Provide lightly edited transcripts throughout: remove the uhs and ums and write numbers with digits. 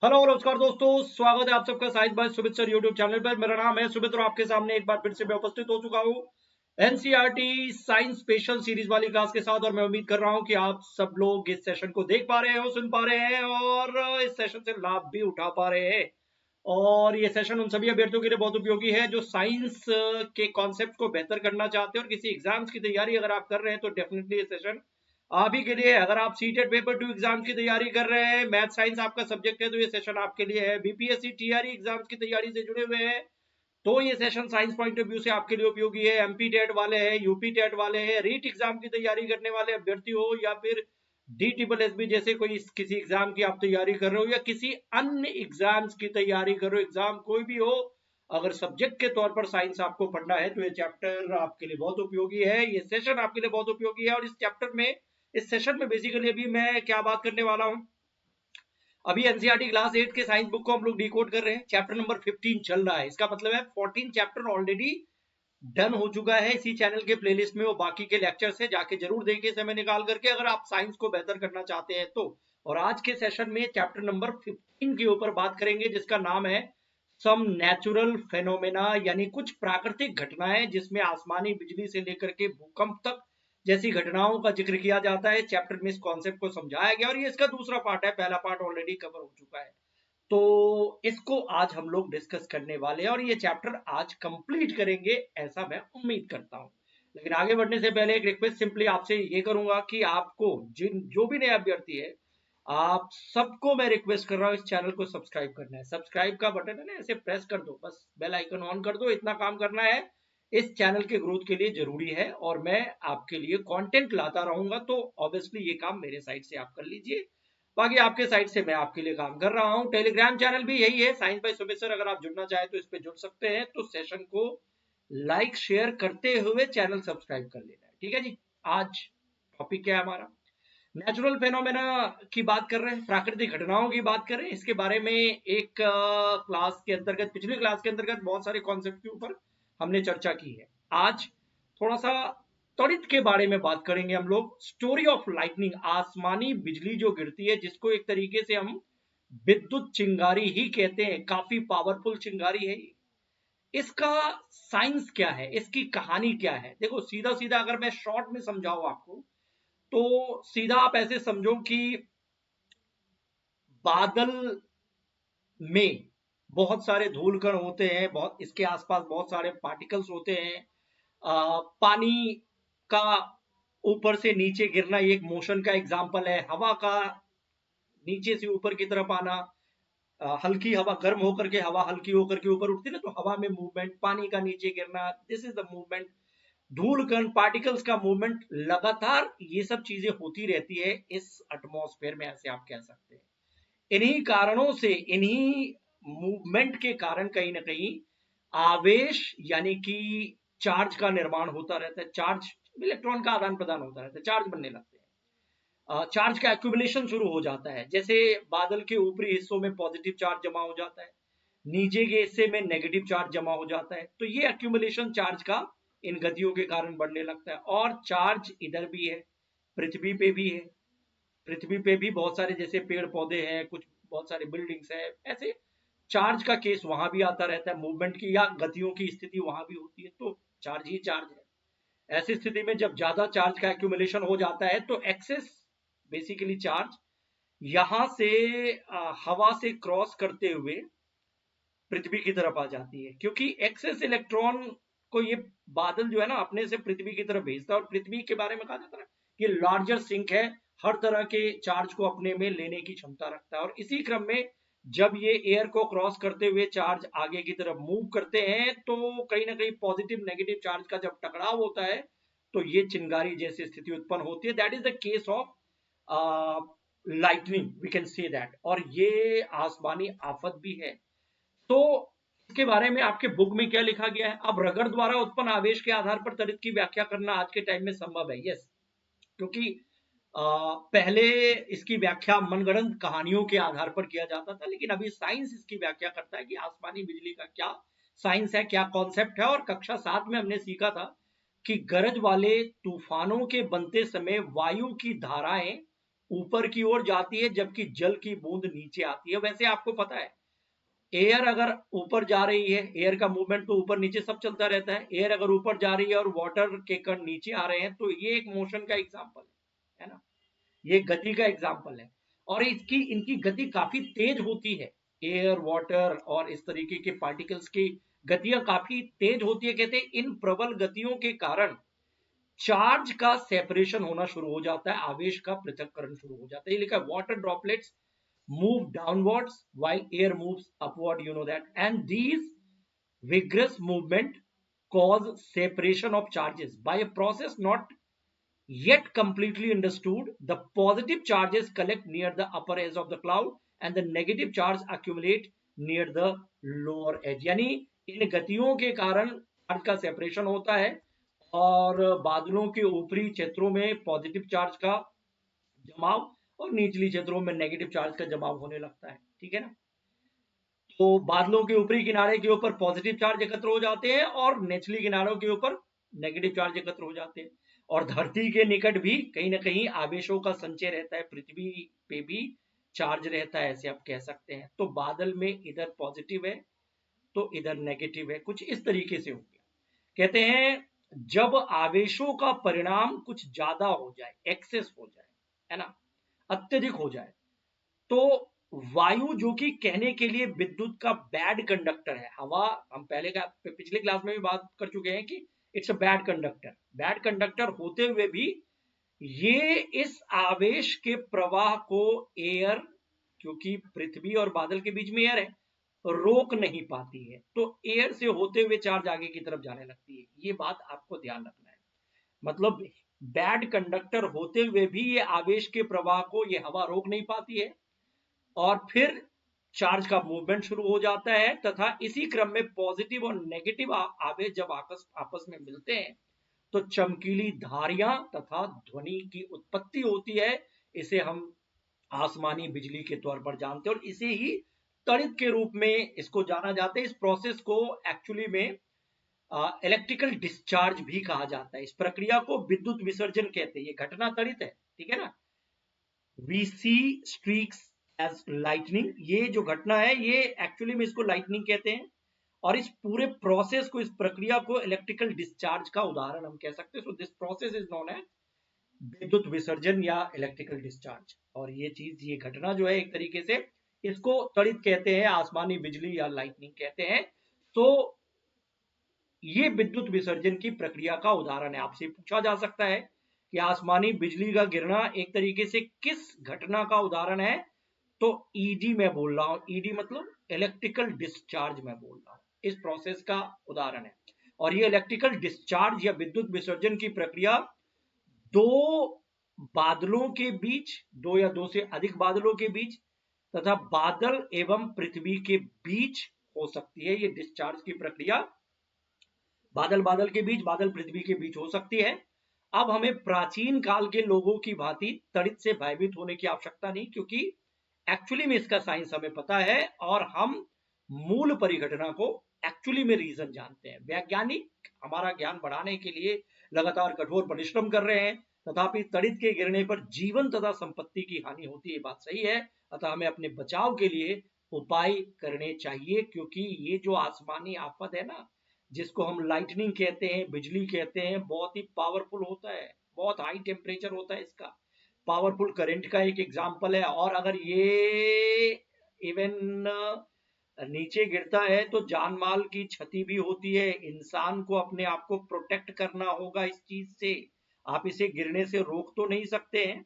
Hello नमस्कार दोस्तों, स्वागत है आप सबका science by Sumit sir YouTube channel पर। मेरा नाम है सुमित और आपके सामने एक बार फिर से मैं उपस्थित हो चुका हूँ एनसीईआरटी साइंस स्पेशल सीरीज वाली क्लास के साथ। और मैं उम्मीद कर रहा हूँ कि आप सब लोग इस सेशन को देख पा रहे हो, सुन पा रहे हैं और इस सेशन से लाभ भी उठा पा रहे हैं। और ये सेशन उन सभी अभ्यर्थियों के लिए बहुत उपयोगी है जो साइंस के कॉन्सेप्ट को बेहतर करना चाहते हैं और किसी एग्जाम्स की तैयारी अगर आप कर रहे हैं तो डेफिनेटली ये सेशन आप ही के लिए। अगर आप सीटेट पेपर 2 एग्जाम की तैयारी कर रहे हैं, मैथ साइंस आपका सब्जेक्ट है, तो ये सेशन आपके लिए है। बीपीएससी टीआरई एग्जाम्स की तैयारी से जुड़े हुए हैं तो ये session science point of view से आपके लिए उपयोगी है। एमपी टेट वाले हैं, यूपी टेट वाले हैं, रीट एग्जाम की तैयारी करने वाले अभ्यर्थी हो या फिर डी ट्रिपल एस बी जैसे कोई किसी एग्जाम की आप तैयारी कर रहे हो या किसी अन्य एग्जाम्स की तैयारी कर रहे हो, एग्जाम कोई भी हो, अगर सब्जेक्ट के तौर पर साइंस आपको पढ़ना है तो ये चैप्टर आपके लिए बहुत उपयोगी है, ये सेशन आपके लिए बहुत उपयोगी है। और इस चैप्टर में, इस सेशन में बेसिकली अभी मैं क्या बात करने वाला हूँ, अभी एनसीईआरटी क्लास 8 के साइंस बुक को हम लोग डिकोड कर रहे हैं। चैप्टर नंबर 15 चल रहा है, इसका मतलब है 14 चैप्टर ऑलरेडी डन हो चुका है इसी चैनल के प्लेलिस्ट में। वो बाकी के लेक्चर्स है, जाके जरूर देखिए समय निकाल करके अगर आप साइंस को बेहतर करना चाहते हैं तो। और आज के सेशन में चैप्टर नंबर 15 के ऊपर बात करेंगे जिसका नाम है सम नेचुरल फेनोमेना, यानी कुछ प्राकृतिक घटनाएं जिसमें आसमानी बिजली से लेकर के भूकंप तक जैसी घटनाओं का जिक्र किया जाता है। चैप्टर में इस कॉन्सेप्ट को समझाया गया और ये इसका दूसरा पार्ट है, पहला पार्ट ऑलरेडी कवर हो चुका है। तो इसको आज हम लोग डिस्कस करने वाले हैं और ये चैप्टर आज कंप्लीट करेंगे ऐसा मैं उम्मीद करता हूं। लेकिन आगे बढ़ने से पहले एक रिक्वेस्ट सिंपली आपसे ये करूंगा कि आपको जिन जो भी नए अभ्यर्थी है, आप सबको मैं रिक्वेस्ट कर रहा हूं इस चैनल को सब्सक्राइब करना है। सब्सक्राइब का बटन है ना, ऐसे प्रेस कर दो, बस बेल आइकन ऑन कर दो, इतना काम करना है। इस चैनल के ग्रोथ के लिए जरूरी है और मैं आपके लिए कंटेंट लाता रहूंगा, तो ऑब्वियसली ये काम मेरे साइड से आप कर लीजिए, बाकी आपके साइड से मैं आपके लिए काम कर रहा हूँ। टेलीग्राम चैनल भी यही है, साइंस बाय सुमित सर, अगर आप जुड़ना चाहें तो इस पे जुड़ सकते हैं। तो सेशन को लाइक शेयर करते हुए चैनल सब्सक्राइब कर लेना है, ठीक है जी। आज टॉपिक क्या है हमारा, नेचुरल फेनोमेना की बात कर रहे हैं, प्राकृतिक घटनाओं की बात कर रहे हैं। इसके बारे में एक क्लास के अंतर्गत, पिछली क्लास के अंतर्गत बहुत सारे कॉन्सेप्ट के ऊपर हमने चर्चा की है। आज थोड़ा सा त्वरित के बारे में बात करेंगे हम लोग। स्टोरी ऑफ लाइटनिंग, आसमानी बिजली जो गिरती है जिसको एक तरीके से हम विद्युत चिंगारी ही कहते हैं, काफी पावरफुल चिंगारी है। इसका साइंस क्या है, इसकी कहानी क्या है? देखो सीधा सीधा अगर मैं शॉर्ट में समझाऊं आपको तो सीधा आप ऐसे समझो कि बादल में बहुत सारे धूल कण होते हैं, बहुत इसके आसपास बहुत सारे पार्टिकल्स होते हैं। पानी का ऊपर से नीचे गिरना ये एक मोशन का एग्जाम्पल है। हवा का नीचे से ऊपर की तरफ आना, हल्की हवा गर्म होकर के हवा हल्की होकर के ऊपर उठती है ना, तो हवा में मूवमेंट, पानी का नीचे गिरना, दिस इज द मूवमेंट। धूल कण पार्टिकल्स का मूवमेंट, लगातार ये सब चीजें होती रहती है इस एटमॉस्फेयर में, ऐसे आप कह सकते हैं। इन्हीं कारणों से, इन्हीं मूवमेंट के कारण कहीं ना कहीं आवेश यानी कि चार्ज का निर्माण होता रहता है। चार्ज, इलेक्ट्रॉन का आदान प्रदान होता रहता है, चार्ज बनने लगते हैं, चार्ज का एक्यूमुलेशन शुरू हो जाता है। जैसे बादल के ऊपरी हिस्सों में पॉजिटिव चार्ज जमा हो जाता है, नीचे के हिस्से में नेगेटिव चार्ज जमा हो जाता है, तो ये एक्यूमुलेशन चार्ज का इन गतियों के कारण बढ़ने लगता है। और चार्ज इधर भी है, पृथ्वी पे भी है। पृथ्वी पे भी बहुत सारे जैसे पेड़ पौधे हैं, कुछ बहुत सारे बिल्डिंग्स हैं, ऐसे चार्ज का केस वहां भी आता रहता है। मूवमेंट की या गतियों की स्थिति वहां भी होती है, तो चार्ज ही चार्ज है। ऐसी स्थिति में जब ज्यादा चार्ज का एक्यूमुलेशन हो जाता है तो एक्सेस बेसिकली चार्ज यहां से हवा से क्रॉस करते हुए पृथ्वी की तरफ आ जाती है, क्योंकि एक्सेस इलेक्ट्रॉन को ये बादल जो है ना अपने से पृथ्वी की तरफ भेजता है। और पृथ्वी के बारे में कहा जाता है कि लार्जर सिंक है, हर तरह के चार्ज को अपने में लेने की क्षमता रखता है। और इसी क्रम में जब ये एयर को क्रॉस करते हुए चार्ज आगे की तरफ मूव करते हैं तो कहीं ना कहीं पॉजिटिव नेगेटिव चार्ज का जब टकराव होता है तो ये चिंगारी जैसी स्थिति उत्पन्न होती है। That is the case of lightning, we can say that. और ये आसमानी आफत भी है। तो इसके बारे में आपके बुक में क्या लिखा गया है? अब रगर द्वारा उत्पन्न आवेश के आधार पर त्वरित की व्याख्या करना आज के टाइम में संभव है, यस। क्योंकि पहले इसकी व्याख्या मनगढ़ंत कहानियों के आधार पर किया जाता था, लेकिन अभी साइंस इसकी व्याख्या करता है कि आसमानी बिजली का क्या साइंस है, क्या कॉन्सेप्ट है। और कक्षा 7 में हमने सीखा था कि गरज वाले तूफानों के बनते समय वायु की धाराएं ऊपर की ओर जाती है जबकि जल की बूंद नीचे आती है। वैसे आपको पता है एयर अगर ऊपर जा रही है, एयर का मूवमेंट तो ऊपर नीचे सब चलता रहता है, एयर अगर ऊपर जा रही है और वाटर के कण नीचे आ रहे हैं तो ये एक मोशन का एग्जाम्पल है ना, ये गति का एग्जाम्पल है। और इसकी इनकी गति काफी तेज होती है, एयर वाटर और इस तरीके के पार्टिकल्स की गतियां काफी तेज होती है। कहते हैं इन प्रबल गतियों के कारण चार्ज का सेपरेशन होना शुरू हो जाता है, आवेश का पृथक्करण शुरू हो जाता है। ये लिखा है water droplets move downwards while air moves upward, you know that, and these vigorous movement cause separation of charges by a process not yet completely understood. The positive charges collect near the upper edge of the cloud and the negative charge accumulate near the lower edge. यानी इन गतियों के कारण charge का separation होता है और बादलों के ऊपरी क्षेत्रों में पॉजिटिव चार्ज का जमाव और निचली क्षेत्रों में नेगेटिव चार्ज का जमाव होने लगता है। ठीक है ना, तो बादलों के ऊपरी किनारे के ऊपर पॉजिटिव चार्ज एकत्र हो जाते हैं और निचली किनारों के ऊपर नेगेटिव चार्ज एकत्र हो जाते हैं। और धरती के निकट भी कहीं ना कहीं आवेशों का संचय रहता है, पृथ्वी पे भी चार्ज रहता है, ऐसे आप कह सकते हैं। तो बादल में इधर पॉजिटिव है तो इधर नेगेटिव है, कुछ इस तरीके से हो गया। कहते हैं जब आवेशों का परिणाम कुछ ज्यादा हो जाए, एक्सेस हो जाए, है ना, अत्यधिक हो जाए, तो वायु जो कि कहने के लिए विद्युत का बैड कंडक्टर है, हवा हम पिछले क्लास में भी बात कर चुके हैं कि it's a bad conductor. Bad conductor होते हुए भी ये इस आवेश के प्रवाह को एयर, क्योंकि पृथ्वी और बादल के बीच में एयर है, रोक नहीं पाती है, तो एयर से होते हुए चार्ज आगे की तरफ जाने लगती है। ये बात आपको ध्यान रखना है। मतलब बैड कंडक्टर होते हुए भी ये आवेश के प्रवाह को ये हवा रोक नहीं पाती है और फिर चार्ज का मूवमेंट शुरू हो जाता है तथा इसी क्रम में पॉजिटिव और नेगेटिव आवेश जब आपस में मिलते हैं तो चमकीली धारियां तथा ध्वनि की उत्पत्ति होती है। इसे हम आसमानी बिजली के तौर पर जानते हैं और इसे ही तड़ित के रूप में इसको जाना जाता है। इस प्रोसेस को एक्चुअली में इलेक्ट्रिकल डिस्चार्ज भी कहा जाता है। इस प्रक्रिया को विद्युत विसर्जन कहते हैं। ये घटना तड़ित है, ठीक है ना। We see streaks as lightning, ये जो घटना है ये एक्चुअली में इसको लाइटनिंग कहते हैं और इस पूरे प्रोसेस को, इस प्रक्रिया को इलेक्ट्रिकल डिस्चार्ज का उदाहरण हम कह सकते हैं। So this process is known as विद्युत विसर्जन या इलेक्ट्रिकल डिस्चार्ज। और ये चीज, ये घटना जो है एक तरीके से इसको तड़ित कहते हैं, आसमानी बिजली या लाइटनिंग कहते हैं। तो ये विद्युत विसर्जन की प्रक्रिया का उदाहरण है। आपसे पूछा जा सकता है कि आसमानी बिजली का गिरना एक तरीके से किस घटना का उदाहरण है, तो ईडी में बोल रहा हूं। ईडी मतलब इलेक्ट्रिकल डिस्चार्ज में बोल रहा हूं, इस प्रोसेस का उदाहरण है। और ये इलेक्ट्रिकल डिस्चार्ज या विद्युत विसर्जन की प्रक्रिया दो बादलों के बीच, दो या दो से अधिक बादलों के बीच तथा बादल एवं पृथ्वी के बीच हो सकती है। ये डिस्चार्ज की प्रक्रिया बादल बादल के बीच, बादल पृथ्वी के बीच हो सकती है। अब हमें प्राचीन काल के लोगों की भांति तड़ित से भयभीत होने की आवश्यकता नहीं, क्योंकि एक्चुअली में इसका साइंस हमें पता है और हम मूल परिघटना को एक्चुअली में रीजन जानते हैं। वैज्ञानिक हमारा ज्ञान बढ़ाने के लिए लगातार कठोर परिश्रम कर रहे हैं, तथापि तड़ित के गिरने पर जीवन तथा संपत्ति की हानि होती है, बात सही है। अतः हमें अपने बचाव के लिए उपाय करने चाहिए, क्योंकि ये जो आसमानी आफत है ना, जिसको हम लाइटनिंग कहते हैं, बिजली कहते हैं, बहुत ही पावरफुल होता है, बहुत हाई टेम्परेचर होता है इसका, पावरफुल करंट का एक एग्जाम्पल है। और अगर ये इवन नीचे गिरता है तो जान माल की क्षति भी होती है। इंसान को अपने आप को प्रोटेक्ट करना होगा इस चीज से। आप इसे गिरने से रोक तो नहीं सकते हैं,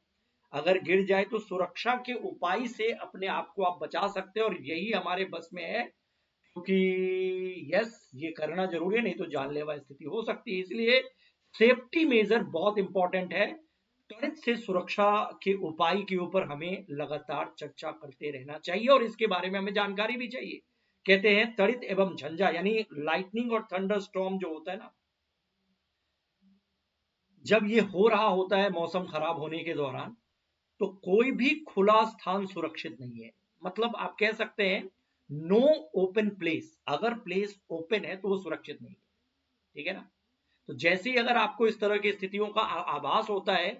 अगर गिर जाए तो सुरक्षा के उपाय से अपने आप को आप बचा सकते हैं और यही हमारे बस में है, क्योंकि यस ये करना जरूरी है, नहीं तो जानलेवा स्थिति हो सकती है। इसलिए सेफ्टी मेजर बहुत इंपॉर्टेंट है। तड़ित से सुरक्षा के उपाय के ऊपर हमें लगातार चर्चा करते रहना चाहिए और इसके बारे में हमें जानकारी भी चाहिए। कहते हैं तड़ित एवं झंझा यानी लाइटनिंग और थंडर स्टॉर्म जो होता है ना, जब ये हो रहा होता है मौसम खराब होने के दौरान, तो कोई भी खुला स्थान सुरक्षित नहीं है। मतलब आप कह सकते हैं नो ओपन प्लेस, अगर प्लेस ओपन है तो वो सुरक्षित नहीं है, ठीक है ना। तो जैसे ही अगर आपको इस तरह की स्थितियों का आभास होता है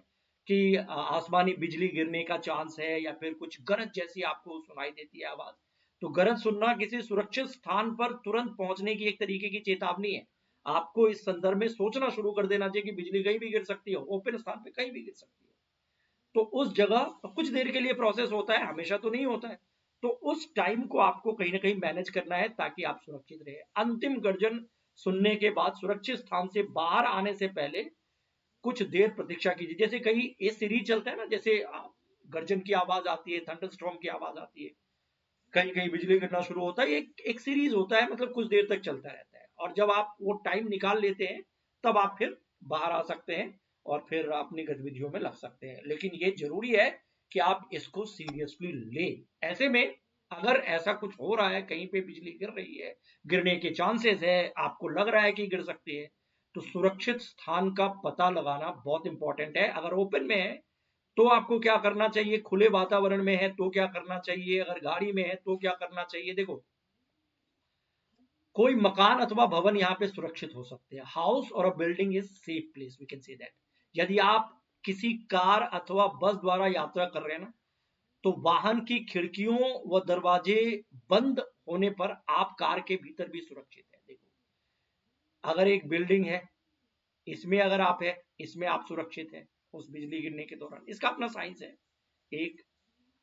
कि आसमानी बिजली गिरने का चांस है या फिर कुछ गरज जैसी आपको सुनाई देती है आवाज, तो गरज सुनना किसी सुरक्षित स्थान पर तुरंत पहुंचने की एक तरीके की चेतावनी है। आपको इस संदर्भ में सोचना शुरू कर देना चाहिए कि बिजली कहीं भी गिर सकती है, ओपन स्थान पे कहीं भी गिर सकती है। तो उस जगह कुछ देर के लिए प्रोसेस होता है, हमेशा तो नहीं होता है। तो उस टाइम को आपको कहीं ना कहीं मैनेज करना है ताकि आप सुरक्षित रहे। अंतिम गर्जन सुनने के बाद सुरक्षित स्थान से बाहर आने से पहले कुछ देर प्रतीक्षा कीजिए। जैसे कहीं ये सीरीज चलता है ना, जैसे गर्जन की आवाज आती है, थंडरस्टॉर्म की आवाज आती है, कहीं कहीं बिजली गिरना शुरू होता है, एक सीरीज होता है, मतलब कुछ देर तक चलता रहता है। और जब आप वो टाइम निकाल लेते हैं तब आप फिर बाहर आ सकते हैं और फिर अपनी गतिविधियों में लग सकते हैं। लेकिन ये जरूरी है कि आप इसको सीरियसली ले। ऐसे में अगर ऐसा कुछ हो रहा है, कहीं पे बिजली गिर रही है, गिरने के चांसेस है, आपको लग रहा है कि गिर सकती है, तो सुरक्षित स्थान का पता लगाना बहुत इंपॉर्टेंट है। अगर ओपन में है तो आपको क्या करना चाहिए, खुले वातावरण में है तो क्या करना चाहिए, अगर गाड़ी में है तो क्या करना चाहिए। देखो, कोई मकान अथवा भवन यहाँ पे सुरक्षित हो सकते हैं। हाउस और a building is safe place, we can say that. यदि आप किसी कार अथवा बस द्वारा यात्रा कर रहे हैं ना, तो वाहन की खिड़कियों व दरवाजे बंद होने पर आप कार के भीतर भी सुरक्षित है। देखो, अगर एक बिल्डिंग है, इसमें अगर आप है, इसमें आप सुरक्षित है उस बिजली गिरने के दौरान, इसका अपना साइंस है। एक,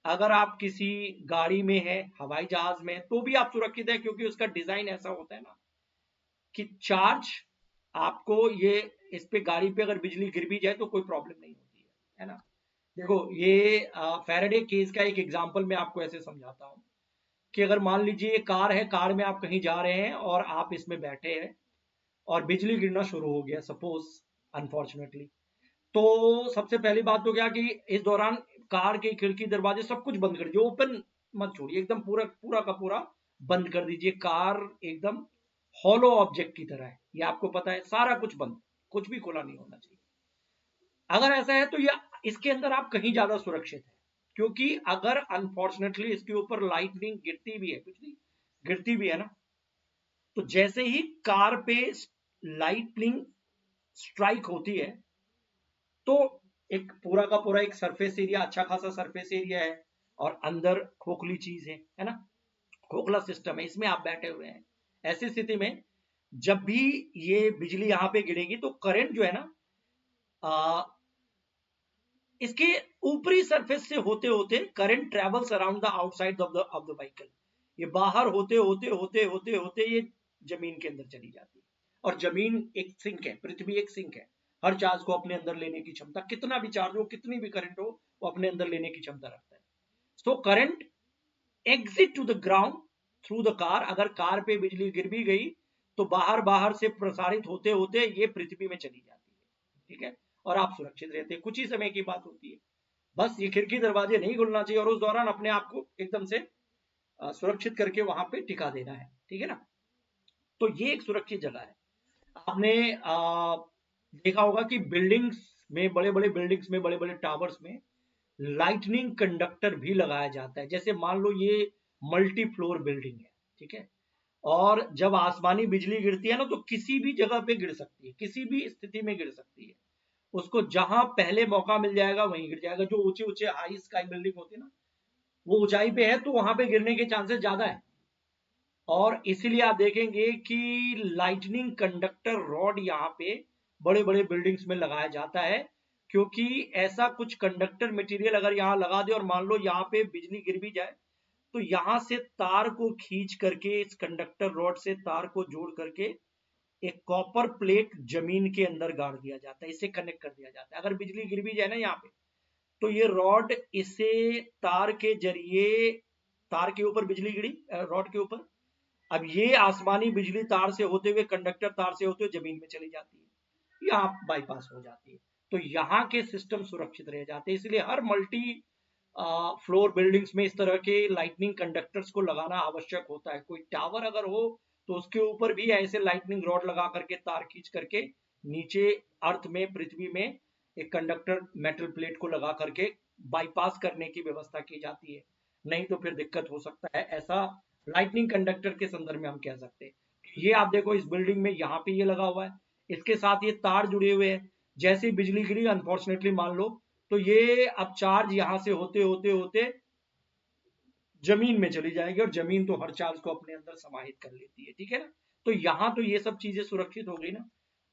अगर आप किसी गाड़ी में है, हवाई जहाज में है, तो भी आप सुरक्षित है, क्योंकि उसका डिजाइन ऐसा होता है ना कि चार्ज आपको ये, इस पे गाड़ी पे अगर बिजली गिर भी जाए तो कोई प्रॉब्लम नहीं होती है ना। देखो, ये फैराडे केस का एक एग्जांपल मैं आपको ऐसे समझाता हूँ कि अगर मान लीजिए ये कार है, कार में आप कहीं जा रहे हैं और आप इसमें बैठे हैं और बिजली गिरना शुरू हो गया सपोज, अनफॉर्चुनेटली, तो सबसे पहली बात तो क्या कि इस दौरान कार की खिड़की दरवाजे सब कुछ बंद कर दीजिए, ओपन मत छोड़िए, एकदम पूरा पूरा का पूरा बंद कर दीजिए। कार एकदम हॉलो ऑब्जेक्ट की तरह है, ये आपको पता है, सारा कुछ बंद, कुछ भी खुला नहीं होना चाहिए। अगर ऐसा है तो ये, इसके अंदर आप कहीं ज्यादा सुरक्षित है, क्योंकि अगर अनफॉर्चुनेटली इसके ऊपर लाइटनिंग गिरती भी है, कुछ नहीं गिरती भी है ना, तो जैसे ही कार पे लाइटनिंग स्ट्राइक होती है, तो एक पूरा का पूरा एक सरफेस एरिया, अच्छा खासा सरफेस एरिया है, और अंदर खोखली चीज है ना, खोखला सिस्टम है, इसमें आप बैठे हुए हैं। ऐसी स्थिति में जब भी ये बिजली यहां पे गिरेगी तो करंट जो है ना, आ, इसके ऊपरी सरफेस से होते होते current travels around the outside of the vehicle, ये बाहर होते होते होते होते होते ये जमीन के अंदर चली जाती है। और जमीन एक सिंक है, पृथ्वी एक सिंक है, हर चार्ज को अपने अंदर लेने की क्षमता, कितना भी चार्ज हो, कितनी भी करंट हो, वो अपने अंदर लेने की क्षमता रखता है। So current exit to the ground through the car, अगर कार पे बिजली गिर भी गई तो बाहर बाहर से प्रसारित होते होते ये पृथ्वी में चली जाती है, ठीक है, और आप सुरक्षित रहते हैं। कुछ ही समय की बात होती है, बस ये खिड़की दरवाजे नहीं खुलना चाहिए, और उस दौरान अपने आप को एकदम से सुरक्षित करके वहां पे टिका देना है, ठीक है ना। तो ये एक सुरक्षित जगह है। आपने देखा होगा कि बिल्डिंग्स में, बड़े बड़े बिल्डिंग्स में, बड़े बड़े टावर्स में लाइटनिंग कंडक्टर भी लगाया जाता है। जैसे मान लो ये मल्टी फ्लोर बिल्डिंग है, ठीक है, और जब आसमानी बिजली गिरती है ना, तो किसी भी जगह पे गिर सकती है, किसी भी स्थिति में गिर सकती है। उसको जहां पहले मौका मिल जाएगा वहीं गिर जाएगा। जो ऊंचे ऊंचे हाई स्काई बिल्डिंग होती है ना, वो ऊंचाई पे है तो वहां पे गिरने के चांसेस ज्यादा है। और इसीलिए आप देखेंगे कि लाइटनिंग कंडक्टर रॉड यहाँ पे बड़े बड़े बिल्डिंग्स में लगाया जाता है, क्योंकि ऐसा कुछ कंडक्टर मटेरियल अगर यहाँ लगा दे और मान लो यहाँ पे बिजली गिर भी जाए, तो यहाँ से तार को खींच करके, इस कंडक्टर रॉड से तार को जोड़ करके एक कॉपर प्लेट जमीन के अंदर गाड़ दिया जाता है, इसे कनेक्ट कर दिया जाता है। अगर बिजली गिर भी जाए ना यहाँ पे, तो ये रॉड, इसे तार के जरिए, तार के ऊपर बिजली गिरी रॉड के ऊपर, अब ये आसमानी बिजली तार से होते हुए, कंडक्टर तार से होते हुए जमीन में चली जाती है, यहाँ बाईपास हो जाती है। तो यहाँ के सिस्टम सुरक्षित रह जाते हैं। इसलिए हर मल्टी फ्लोर बिल्डिंग्स में इस तरह के लाइटनिंग कंडक्टर्स को लगाना आवश्यक होता है। कोई टावर अगर हो तो उसके ऊपर भी ऐसे लाइटनिंग रॉड लगा करके, तार खींच करके नीचे अर्थ में, पृथ्वी में एक कंडक्टर मेटल प्लेट को लगा करके बाईपास करने की व्यवस्था की जाती है। नहीं तो फिर दिक्कत हो सकता है। ऐसा लाइटनिंग कंडक्टर के संदर्भ में हम कह सकते हैं। ये आप देखो, इस बिल्डिंग में यहाँ पे ये लगा हुआ है, इसके साथ ये तार जुड़े हुए हैं। जैसे बिजली गिरी, अनफॉर्चुनेटली मान लो तो ये अब चार्ज यहां से होते होते होते जमीन में चली जाएगी, और जमीन तो हर चार्ज को अपने अंदर समाहित कर लेती है, ठीक है ना। तो यहाँ तो ये सब चीजें सुरक्षित हो गई ना।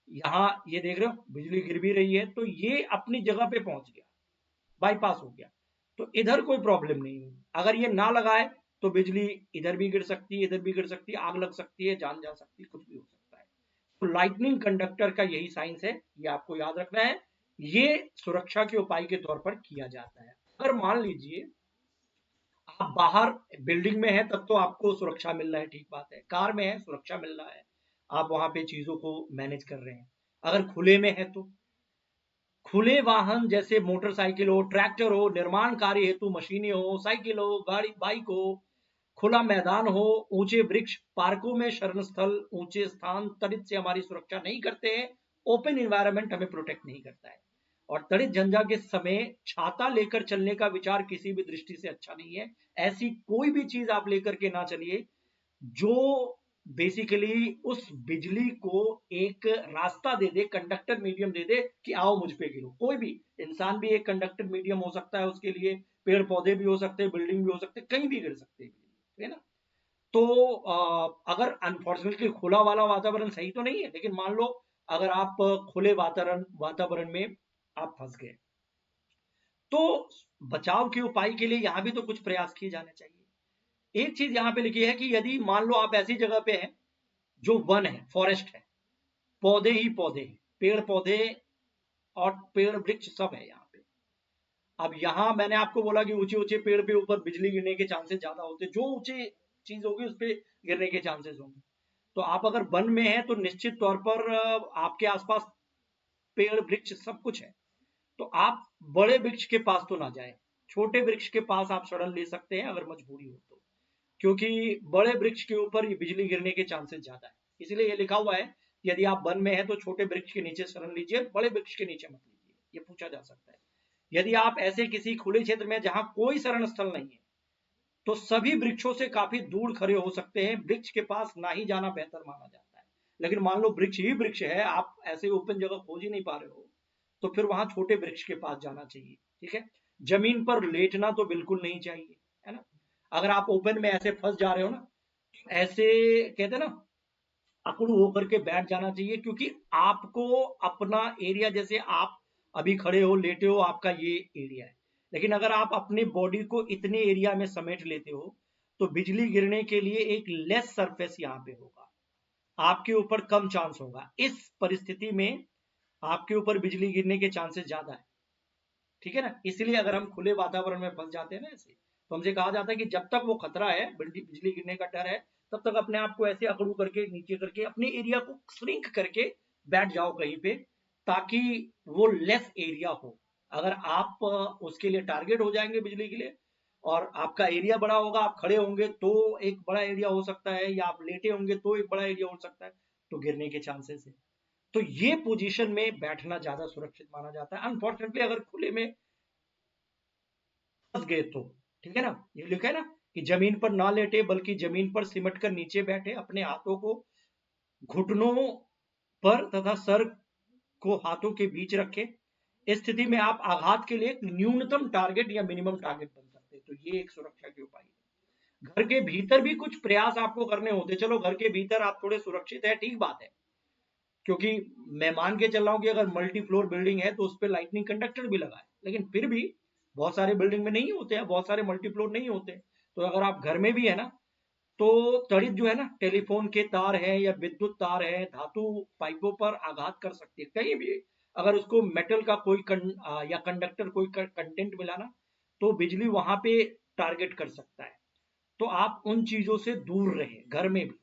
यहाँ ये देख रहे हो बिजली गिर भी रही है, तो ये अपनी जगह पे पहुंच गया, बाईपास हो गया, तो इधर कोई प्रॉब्लम नहीं हुई। अगर ये ना लगाए तो बिजली इधर भी गिर सकती है, इधर भी गिर सकती है, आग लग सकती है, जान जा सकती है, कुछ भी हो सकता है। तो लाइटनिंग कंडक्टर का यही साइंस है, ये आपको याद रखना है। ये सुरक्षा के उपाय के तौर पर किया जाता है। अगर मान लीजिए आप बाहर बिल्डिंग में है तब तो आपको सुरक्षा मिल रहा है, ठीक बात है। कार में है, सुरक्षा मिल रहा है, आप वहां पे चीजों को मैनेज कर रहे हैं। अगर खुले में है तो खुले वाहन जैसे मोटरसाइकिल हो, ट्रैक्टर हो, निर्माण कार्य हेतु मशीनें हो, साइकिल हो, गाड़ी, बाइक हो, खुला मैदान हो, ऊंचे वृक्ष, पार्कों में शरण स्थल, ऊंचे स्थान तड़ित से हमारी सुरक्षा नहीं करते हैं। ओपन इन्वायरमेंट हमें प्रोटेक्ट नहीं करता है। और तड़ित झंझा के समय छाता लेकर चलने का विचार किसी भी दृष्टि से अच्छा नहीं है। ऐसी कोई भी चीज आप लेकर के ना चलिए जो बेसिकली उस बिजली को एक रास्ता दे दे, कंडक्टर मीडियम दे दे कि आओ मुझ पे गिरो। कोई भी इंसान भी एक कंडक्टर मीडियम हो सकता है उसके लिए, पेड़ पौधे भी हो सकते हैं, बिल्डिंग भी हो सकते हैं, कहीं भी गिर सकते हैं, है ना। तो अगर अनफॉर्चुनेटली खुला वाला वातावरण सही तो नहीं है, लेकिन मान लो अगर आप खुले वातावरण वातावरण में आप फंस गए, तो बचाव के उपाय के लिए यहां भी तो कुछ प्रयास किए जाने चाहिए। एक चीज यहां पे लिखी है कि यदि मान लो आप ऐसी जगह पे हैं जो वन है, फॉरेस्ट है, पौधे ही पौधे हैं, पेड़ पौधे और पेड़ वृक्ष सब है यहाँ पे। अब यहाँ मैंने आपको बोला कि ऊंचे ऊंचे पेड़ पे ऊपर बिजली गिरने के चांसेस ज्यादा होते हैं, जो ऊंचे चीज होगी उस पे गिरने के चांसेस होंगे। तो आप अगर वन में हैं तो निश्चित तौर पर आपके आसपास पेड़ वृक्ष सब कुछ है, तो आप बड़े वृक्ष के पास तो ना जाए, छोटे वृक्ष के पास आप शरण ले सकते हैं अगर मजबूरी हो तो, क्योंकि बड़े वृक्ष के ऊपर ये बिजली गिरने के चांसेस ज्यादा है। इसलिए ये लिखा हुआ है यदि आप वन में हैं तो छोटे वृक्ष के नीचे शरण लीजिए, बड़े वृक्ष के नीचे मत लीजिए, ये पूछा जा सकता है। यदि आप ऐसे किसी खुले क्षेत्र में जहां कोई शरण स्थल नहीं है, तो सभी वृक्षों से काफी दूर खड़े हो सकते हैं, वृक्ष के पास ना ही जाना बेहतर माना जाता है। लेकिन मान लो वृक्ष ही वृक्ष है, आप ऐसे ओपन जगह खोज ही नहीं पा रहे हो, तो फिर वहां छोटे वृक्ष के पास जाना चाहिए, ठीक है। जमीन पर लेटना तो बिल्कुल नहीं चाहिए, है ना। अगर आप ओपन में ऐसे फंस जा रहे हो ना, ऐसे कहते हैं ना, अकड़ू होकर के बैठ जाना चाहिए, क्योंकि आपको अपना एरिया, जैसे आप अभी खड़े हो लेटे हो, आपका ये एरिया है, लेकिन अगर आप अपने बॉडी को इतने एरिया में समेट लेते हो तो बिजली गिरने के लिए एक लेस सरफेस यहाँ पे होगा, आपके ऊपर कम चांस होगा। इस परिस्थिति में आपके ऊपर बिजली गिरने के चांसेस ज्यादा है, ठीक है ना। इसलिए अगर हम खुले वातावरण में फंस जाते हैं ना ऐसे, तो हमसे कहा जाता है कि जब तक वो खतरा है, बिजली गिरने का डर है, तब तक अपने आप को ऐसे अकड़ू करके नीचे करके अपने एरिया को श्रिंक करके बैठ जाओ कहीं पे, ताकि वो लेस एरिया हो। अगर आप उसके लिए टारगेट हो जाएंगे बिजली के लिए, और आपका एरिया बड़ा होगा, आप खड़े होंगे तो एक बड़ा एरिया हो सकता है, या आप लेटे होंगे तो एक बड़ा एरिया हो सकता है, तो गिरने के चांसेस है। तो ये पोजीशन में बैठना ज्यादा सुरक्षित माना जाता है। अनफॉर्चुनेटली अगर खुले में फंस गए तो, ठीक है ना, ये लिखा है ना कि जमीन पर ना लेटे बल्कि जमीन पर सिमट कर नीचे बैठे, अपने हाथों को घुटनों पर तथा सर को हाथों के बीच रखे। इस स्थिति में आप आघात के लिए न्यूनतम टारगेट या मिनिमम टारगेट बन सकते हैं। तो ये एक सुरक्षा के उपाय है। घर के भीतर भी कुछ प्रयास आपको करने होते, चलो घर के भीतर आप थोड़े सुरक्षित है, ठीक बात है, क्योंकि मैं मान के चल रहा हूं कि अगर मल्टी फ्लोर बिल्डिंग है तो उस पर लाइटनिंग कंडक्टर भी लगा है, लेकिन फिर भी बहुत सारे बिल्डिंग में नहीं होते हैं, बहुत सारे मल्टी फ्लोर नहीं होते। तो अगर आप घर में भी है ना, तो तड़ित जो है ना, टेलीफोन के तार है या विद्युत तार है, धातु पाइपों पर आघात कर सकती है कहीं भी। अगर उसको मेटल का कोई या कंडक्टर कोई कंटेंट मिला ना, तो बिजली वहां पे टारगेट कर सकता है। तो आप उन चीजों से दूर रहे, घर में भी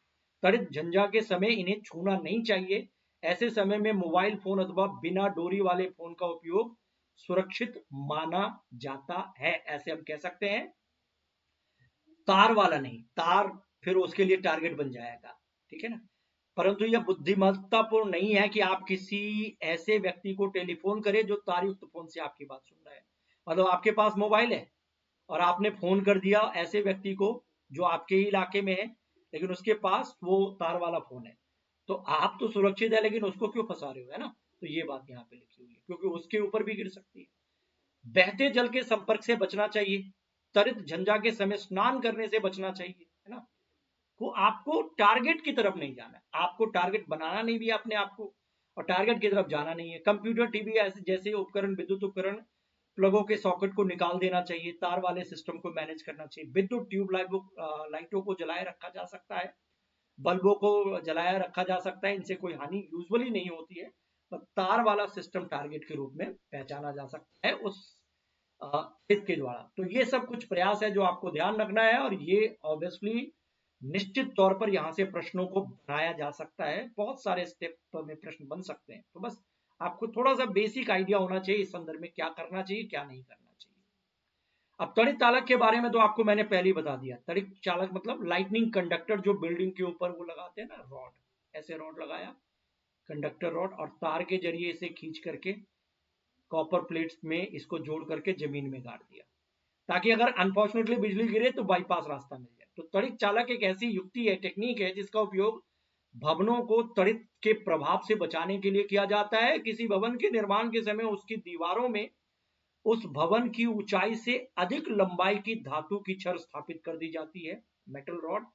तड़ित झंझा के समय इन्हें छूना नहीं चाहिए। ऐसे समय में मोबाइल फोन अथवा बिना डोरी वाले फोन का उपयोग सुरक्षित माना जाता है, ऐसे हम कह सकते हैं। तार वाला नहीं, तार फिर उसके लिए टारगेट बन जाएगा, ठीक है ना। परंतु यह बुद्धिमत्तापूर्ण नहीं है कि आप किसी ऐसे व्यक्ति को टेलीफोन करें जो तार युक्त फोन से आपकी बात सुन रहा है। मतलब आपके पास मोबाइल है और आपने फोन कर दिया ऐसे व्यक्ति को जो आपके ही इलाके में है, लेकिन उसके पास वो तार वाला फोन है, तो आप तो सुरक्षित है लेकिन उसको क्यों फंसा रहे हो, है ना। तो ये बात यहाँ पे लिखी हुई है, क्योंकि उसके ऊपर भी गिर सकती है। बहते जल के संपर्क से बचना चाहिए, त्वरित झंझा के समय स्नान करने से बचना चाहिए, है ना। वो आपको टारगेट की तरफ नहीं जाना है, आपको टारगेट बनाना नहीं भी अपने आप को, और टारगेट की तरफ जाना नहीं है। कंप्यूटर, टीवी ऐसे जैसे उपकरण, विद्युत उपकरण, प्लगों के सॉकेट को निकाल देना चाहिए, तार वाले सिस्टम को मैनेज करना चाहिए। विद्युत ट्यूब लाइटों को जलाए रखा जा सकता है, बल्बों को जलाया रखा जा सकता है, इनसे कोई हानि यूजुअली नहीं होती है। पर तार वाला सिस्टम टारगेट के रूप में पहचाना जा सकता है उस हित के द्वारा। तो ये सब कुछ प्रयास है जो आपको ध्यान रखना है, और ये ऑब्वियसली निश्चित तौर पर यहाँ से प्रश्नों को बनाया जा सकता है, बहुत सारे स्टेप में प्रश्न बन सकते हैं। तो बस आपको थोड़ा सा बेसिक आइडिया होना चाहिए इस संदर्भ में, क्या करना चाहिए क्या नहीं करना चाहिए। अब त्वरित चालक के बारे में तो आपको मैंने पहले ही बता दिया। त्वरित चालक मतलब लाइटनिंग कंडक्टर, जो बिल्डिंग के ऊपर वो लगाते हैं ना, रॉड, ऐसे रॉड लगाया, कंडक्टर रॉड, और तार के जरिए इसे खींच करके कॉपर प्लेट्स में इसको जोड़ करके जमीन में गाड़ दिया, ताकि अगर अनफॉर्चुनेटली बिजली गिरे तो बाईपास रास्ता मिल जाए। तो त्वरित चालक एक ऐसी युक्ति है, टेक्निक है, जिसका उपयोग भवनों को त्वरित के प्रभाव से बचाने के लिए किया जाता है। किसी भवन के निर्माण के समय उसकी दीवारों में उस भवन की ऊंचाई से अधिक लंबाई की धातु की छड़ स्थापित कर दी जाती है, मेटल रॉड।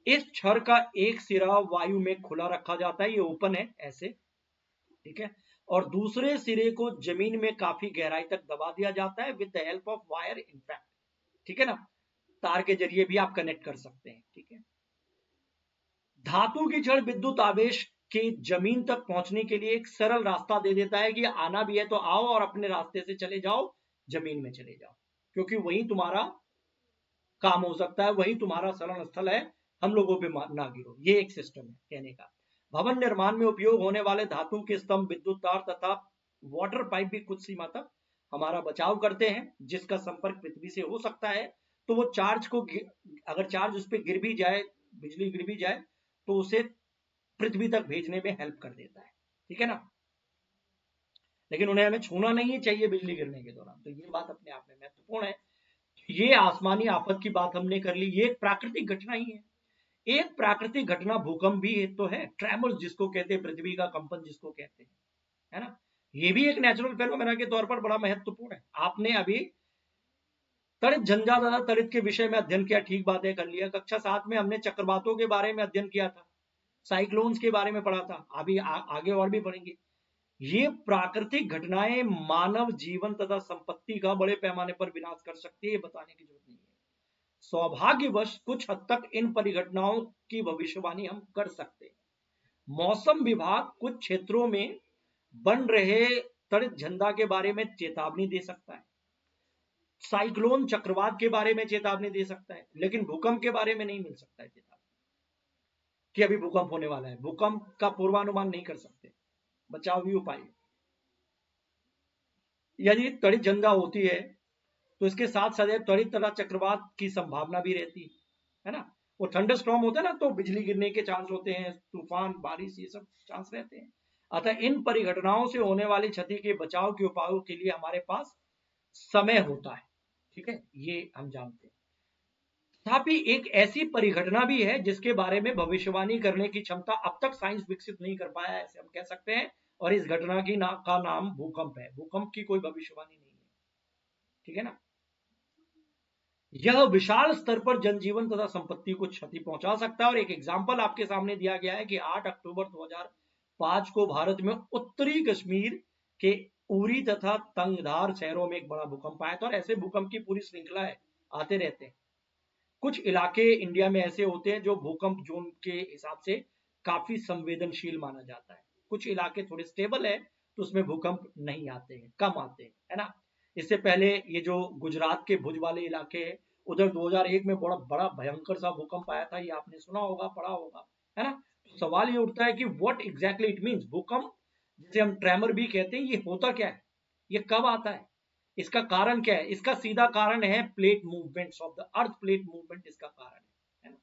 इस छड़ का एक सिरा वायु में खुला रखा जाता है, ये ओपन है ऐसे, ठीक है, और दूसरे सिरे को जमीन में काफी गहराई तक दबा दिया जाता है with the help of wire in fact, ठीक है ना, तार के जरिए भी आप कनेक्ट कर सकते हैं, ठीक है। धातु की छड़ विद्युत आवेश के जमीन तक पहुंचने के लिए एक सरल रास्ता दे देता है कि आना भी है तो आओ और अपने रास्ते से चले जाओ, जमीन में चले जाओ, क्योंकि वही तुम्हारा काम हो सकता है, वही तुम्हारा शरण स्थल है, हम लोगों पे ना गिरो। ये एक सिस्टम है कहने का। भवन निर्माण में उपयोग होने वाले धातु के स्तंभ, विद्युत तार तथा वाटर पाइप भी कुछ सीमा तक हमारा बचाव करते हैं, जिसका संपर्क पृथ्वी से हो सकता है। तो वो चार्ज को, अगर चार्ज उस पर गिर भी जाए, बिजली गिर भी जाए, तो उसे पृथ्वी तक भेजने में हेल्प कर देता है, ठीक है ना। लेकिन उन्हें हमें छूना नहीं चाहिए बिजली गिरने के दौरान, तो ये बात अपने आप में महत्वपूर्ण है। ये आसमानी आफत की बात हमने कर ली, ये एक प्राकृतिक घटना ही है। एक प्राकृतिक घटना भूकंप भी तो है, ट्रेमर्स जिसको कहते हैं, पृथ्वी का कंपन जिसको कहते हैं, है ना। ये भी एक नेचुरल फेनोमेना के तौर पर बड़ा महत्वपूर्ण है। आपने अभी त्वरित झंझा तथा त्वरित के विषय में अध्ययन किया, ठीक बात है, कर लिया। कक्षा 7 में हमने चक्रवातों के बारे में अध्ययन किया था, साइक्लोन्स के बारे में पढ़ा था, अभी आगे और भी पढ़ेंगे। ये प्राकृतिक घटनाएं मानव जीवन तथा संपत्ति का बड़े पैमाने पर विनाश कर सकती है, ये बताने की जरूरत नहीं है। सौभाग्यवश कुछ हद तक इन परिघटनाओं की भविष्यवाणी हम कर सकते हैं। मौसम विभाग कुछ क्षेत्रों में बन रहे त्वरित झंडा के बारे में चेतावनी दे सकता है, साइक्लोन चक्रवात के बारे में चेतावनी दे सकता है, लेकिन भूकंप के बारे में नहीं मिल सकता है चेतावनी कि अभी भूकंप होने वाला है। भूकंप का पूर्वानुमान नहीं कर सकते, बचावी उपाय। यदि त्वरित झंडा होती है तो इसके साथ सदैव त्वरित तथा चक्रवात की संभावना भी रहती है ना। वो थंडर स्टॉर्म होता है ना, तो बिजली गिरने के चांस होते हैं, तूफान, बारिश, ये सब चांस रहते हैं। अतः इन परिघटनाओं से होने वाली क्षति के बचाव के उपायों के लिए हमारे पास समय होता है, ठीक है, ये हम जानते हैं। तथापि एक ऐसी परिघटना भी है जिसके बारे में भविष्यवाणी करने की क्षमता अब तक साइंस विकसित नहीं कर पाया है, ऐसे हम कह सकते हैं, और इस घटना की का नाम भूकंप है। भूकंप की कोई भविष्यवाणी नहीं है, ठीक है ना। यह विशाल स्तर पर जनजीवन तथा संपत्ति को क्षति पहुंचा सकता है, और एक एग्जाम्पल आपके सामने दिया गया है कि 8 अक्टूबर 2005 को भारत में उत्तरी कश्मीर के उरी तथा तंगधार शहरों में एक बड़ा भूकंप आया था, और ऐसे भूकंप की पूरी श्रृंखला है, आते रहते हैं। कुछ इलाके इंडिया में ऐसे होते हैं जो भूकंप जोन के हिसाब से काफी संवेदनशील माना जाता है। कुछ इलाके थोड़े स्टेबल है तो उसमें भूकंप नहीं आते हैं, कम आते हैं, है ना। इससे पहले ये जो गुजरात के भुज वाले इलाके है, उधर 2001 में बड़ा बड़ा भयंकर सा भूकंप आया था, ये आपने सुना होगा, पढ़ा होगा, है ना। तो सवाल ये उठता है कि व्हाट एग्जैक्टली इट मीन्स भूकंप, जिसे हम ट्रेमर भी कहते हैं, ये होता क्या है, ये कब आता है, इसका कारण क्या है। इसका सीधा कारण है plate movements of the earth, plate movement इसका कारण है ना।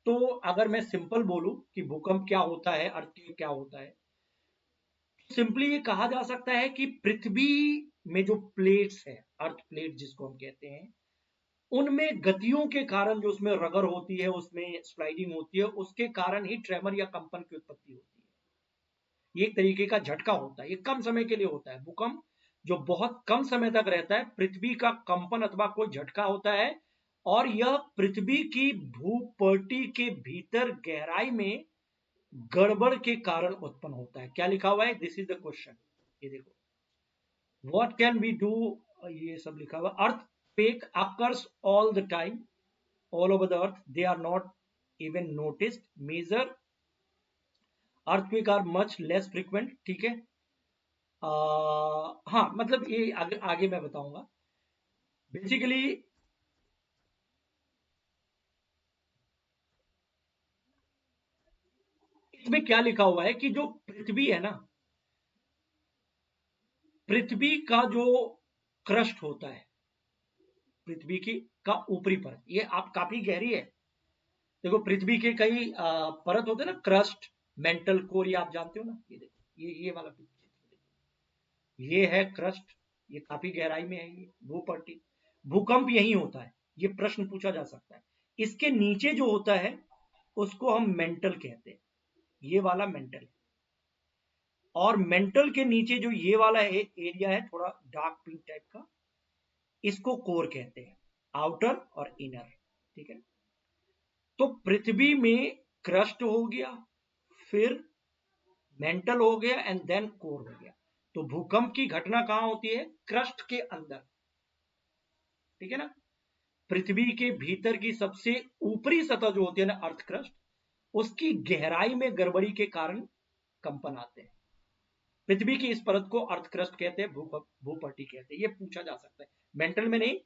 तो अगर मैं सिंपल बोलूं कि भूकंप क्या होता है, अर्थ क्या होता है, सिंपली ये कहा जा सकता है कि पृथ्वी में जो प्लेट्स है, अर्थ प्लेट जिसको हम कहते हैं, उनमें गतियों के कारण, जो उसमें रगर होती है, उसमें स्लाइडिंग होती है, उसके कारण ही ट्रेमर या कंपन की उत्पत्ति होती है। ये एक तरीके का झटका होता है, ये कम समय के लिए होता है। भूकंप जो बहुत कम समय तक रहता है, पृथ्वी का कंपन अथवा कोई झटका होता है और यह पृथ्वी की भूपट्टी के भीतर गहराई में गड़बड़ के कारण उत्पन्न होता है। क्या लिखा हुआ है? This is the question. ये देखो, व्हाट कैन वी डू, ये सब लिखा हुआ। Earthquake occurs all the time all over the earth, they are not even noticed, major earthquake are much less frequent। ठीक है, हाँ मतलब ये आगे मैं बताऊंगा। बेसिकली इसमें क्या लिखा हुआ है कि जो पृथ्वी है ना, पृथ्वी का जो क्रस्ट होता है, पृथ्वी की का ऊपरी परत, ये आप काफी गहरी है। देखो पृथ्वी के कई परत होते हैं ना, क्रस्ट, मेंटल कोर, ये आप जानते हो ना। ये देखो, ये वाला पिक्चर, ये है क्रस्ट, ये काफी गहराई में है, ये भूपट्टी। भूकंप यही होता है, ये प्रश्न पूछा जा सकता है। इसके नीचे जो होता है उसको हम मेंटल कहते हैं, ये वाला मेंटल है। और मेंटल के नीचे जो ये वाला एरिया है थोड़ा डार्क पिंक टाइप का, इसको कोर कहते हैं, आउटर और इनर। ठीक है, तो पृथ्वी में क्रस्ट हो गया, फिर मेंटल हो गया एंड देन कोर हो गया। तो भूकंप की घटना कहां होती है? क्रस्ट के अंदर। ठीक है ना, पृथ्वी के भीतर की सबसे ऊपरी सतह जो होती है ना, अर्थ क्रस्ट, उसकी गहराई में गड़बड़ी के कारण कंपन आते हैं। पृथ्वी की इस परत को अर्थ क्रस्ट कहते हैं, भूपट्टी कहते हैं। ये पूछा जा सकता है, मेंटल में नहीं,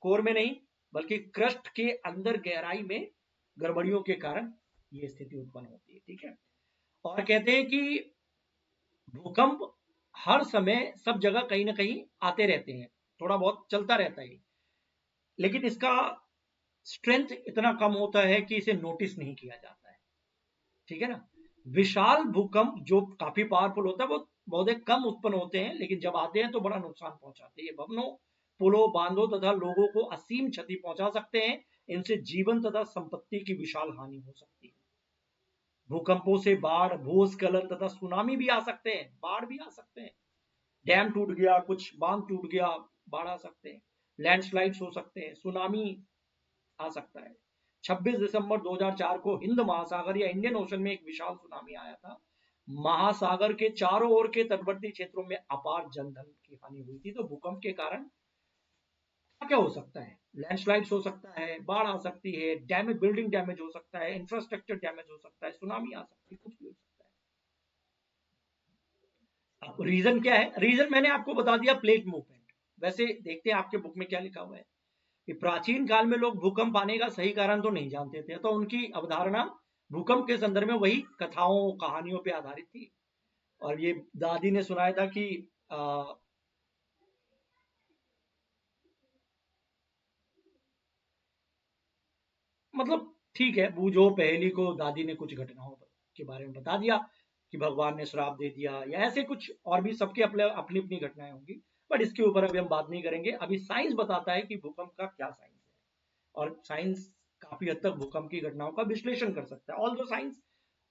कोर में नहीं, बल्कि क्रस्ट के अंदर गहराई में गड़बड़ियों के कारण ये स्थिति उत्पन्न होती है। ठीक है, और कहते हैं कि भूकंप हर समय सब जगह कहीं ना कहीं आते रहते हैं, थोड़ा बहुत चलता रहता है, लेकिन इसका स्ट्रेंथ इतना कम होता है कि इसे नोटिस नहीं किया जाता है। ठीक है ना, विशाल भूकंप जो काफी पावरफुल होता है वो बहुत कम उत्पन्न होते हैं, लेकिन जब आते हैं तो बड़ा नुकसान पहुंचाते हैं। भवनों, पुलों, बांधों तथा लोगों को असीम क्षति पहुंचा सकते हैं। इनसे जीवन तथा संपत्ति की विशाल हानि हो सकती है। भूकंपों से बाढ़, भूस्खलन तथा सुनामी भी आ सकते हैं, बाढ़ भी आ सकते हैं। डैम टूट गया, कुछ बांध टूट गया, बाढ़ आ सकते हैं। लैंडस्लाइड्स हो सकते हैं, सुनामी आ सकता है। 26 दिसंबर 2004 को हिंद महासागर या इंडियन ओशन में एक विशाल सुनामी आया था। महासागर के चारों ओर के तटवर्ती क्षेत्रों में अपार जनधन की हानि हुई थी। तो भूकंप के कारण क्या हो सकता है? लैंडस्लाइड्स हो सकता है, बाढ़ आ सकती है, डैमेज, बिल्डिंग डैमेज हो सकता है, इंफ्रास्ट्रक्चर डैमेज हो सकता है, सुनामी आ सकती है, कुछ भी हो सकता है। अब रीजन क्या है? रीजन मैंने आपको बता दिया, प्लेट मूवमेंट। वैसे देखते हैं आपके बुक में क्या लिखा हुआ है कि प्राचीन काल में लोग भूकंप आने का सही कारण तो नहीं जानते थे, तो उनकी अवधारणा भूकंप के संदर्भ में वही कथाओं, कहानियों पे आधारित थी। और ये दादी ने सुनाया था कि मतलब ठीक है, बूझो पहेली को, दादी ने कुछ घटनाओं के बारे में बता दिया कि भगवान ने श्राप दे दिया या ऐसे कुछ, और भी सबके अपने अपनी अपनी घटनाएं होंगी, बट इसके ऊपर अभी हम बात नहीं करेंगे। अभी साइंस बताता है कि भूकंप का क्या साइंस है, और साइंस काफी हद तक भूकंप की घटनाओं का विश्लेषण कर सकता है। ऑल दो साइंस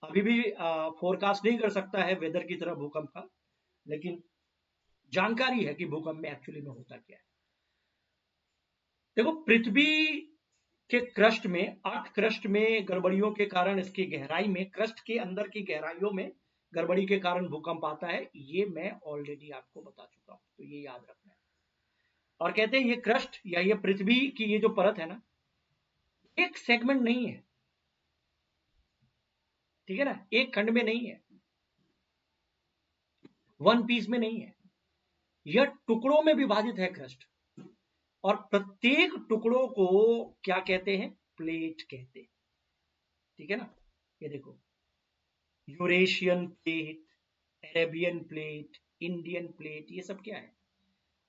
अभी भी फोरकास्ट नहीं कर सकता है वेदर की तरह भूकंप का, लेकिन जानकारी है कि भूकंप में एक्चुअली में होता क्या है। देखो पृथ्वी के क्रस्ट में, अर्थ क्रस्ट में गड़बड़ियों के कारण, इसकी गहराई में, क्रस्ट के अंदर की गहराइयों में गड़बड़ी के कारण भूकंप आता है। ये मैं ऑलरेडी आपको बता चुका हूं, तो ये याद रखना है। और कहते हैं ये क्रस्ट या ये पृथ्वी की ये जो परत है ना, एक सेगमेंट नहीं है। ठीक है ना, एक खंड में नहीं है, वन पीस में नहीं है, यह टुकड़ों में विभाजित है क्रस्ट। और प्रत्येक टुकड़ों को क्या कहते हैं? प्लेट कहते हैं। ठीक है ना, ये देखो, Eurasian plate, Arabian plate, Indian plate, ये सब क्या है?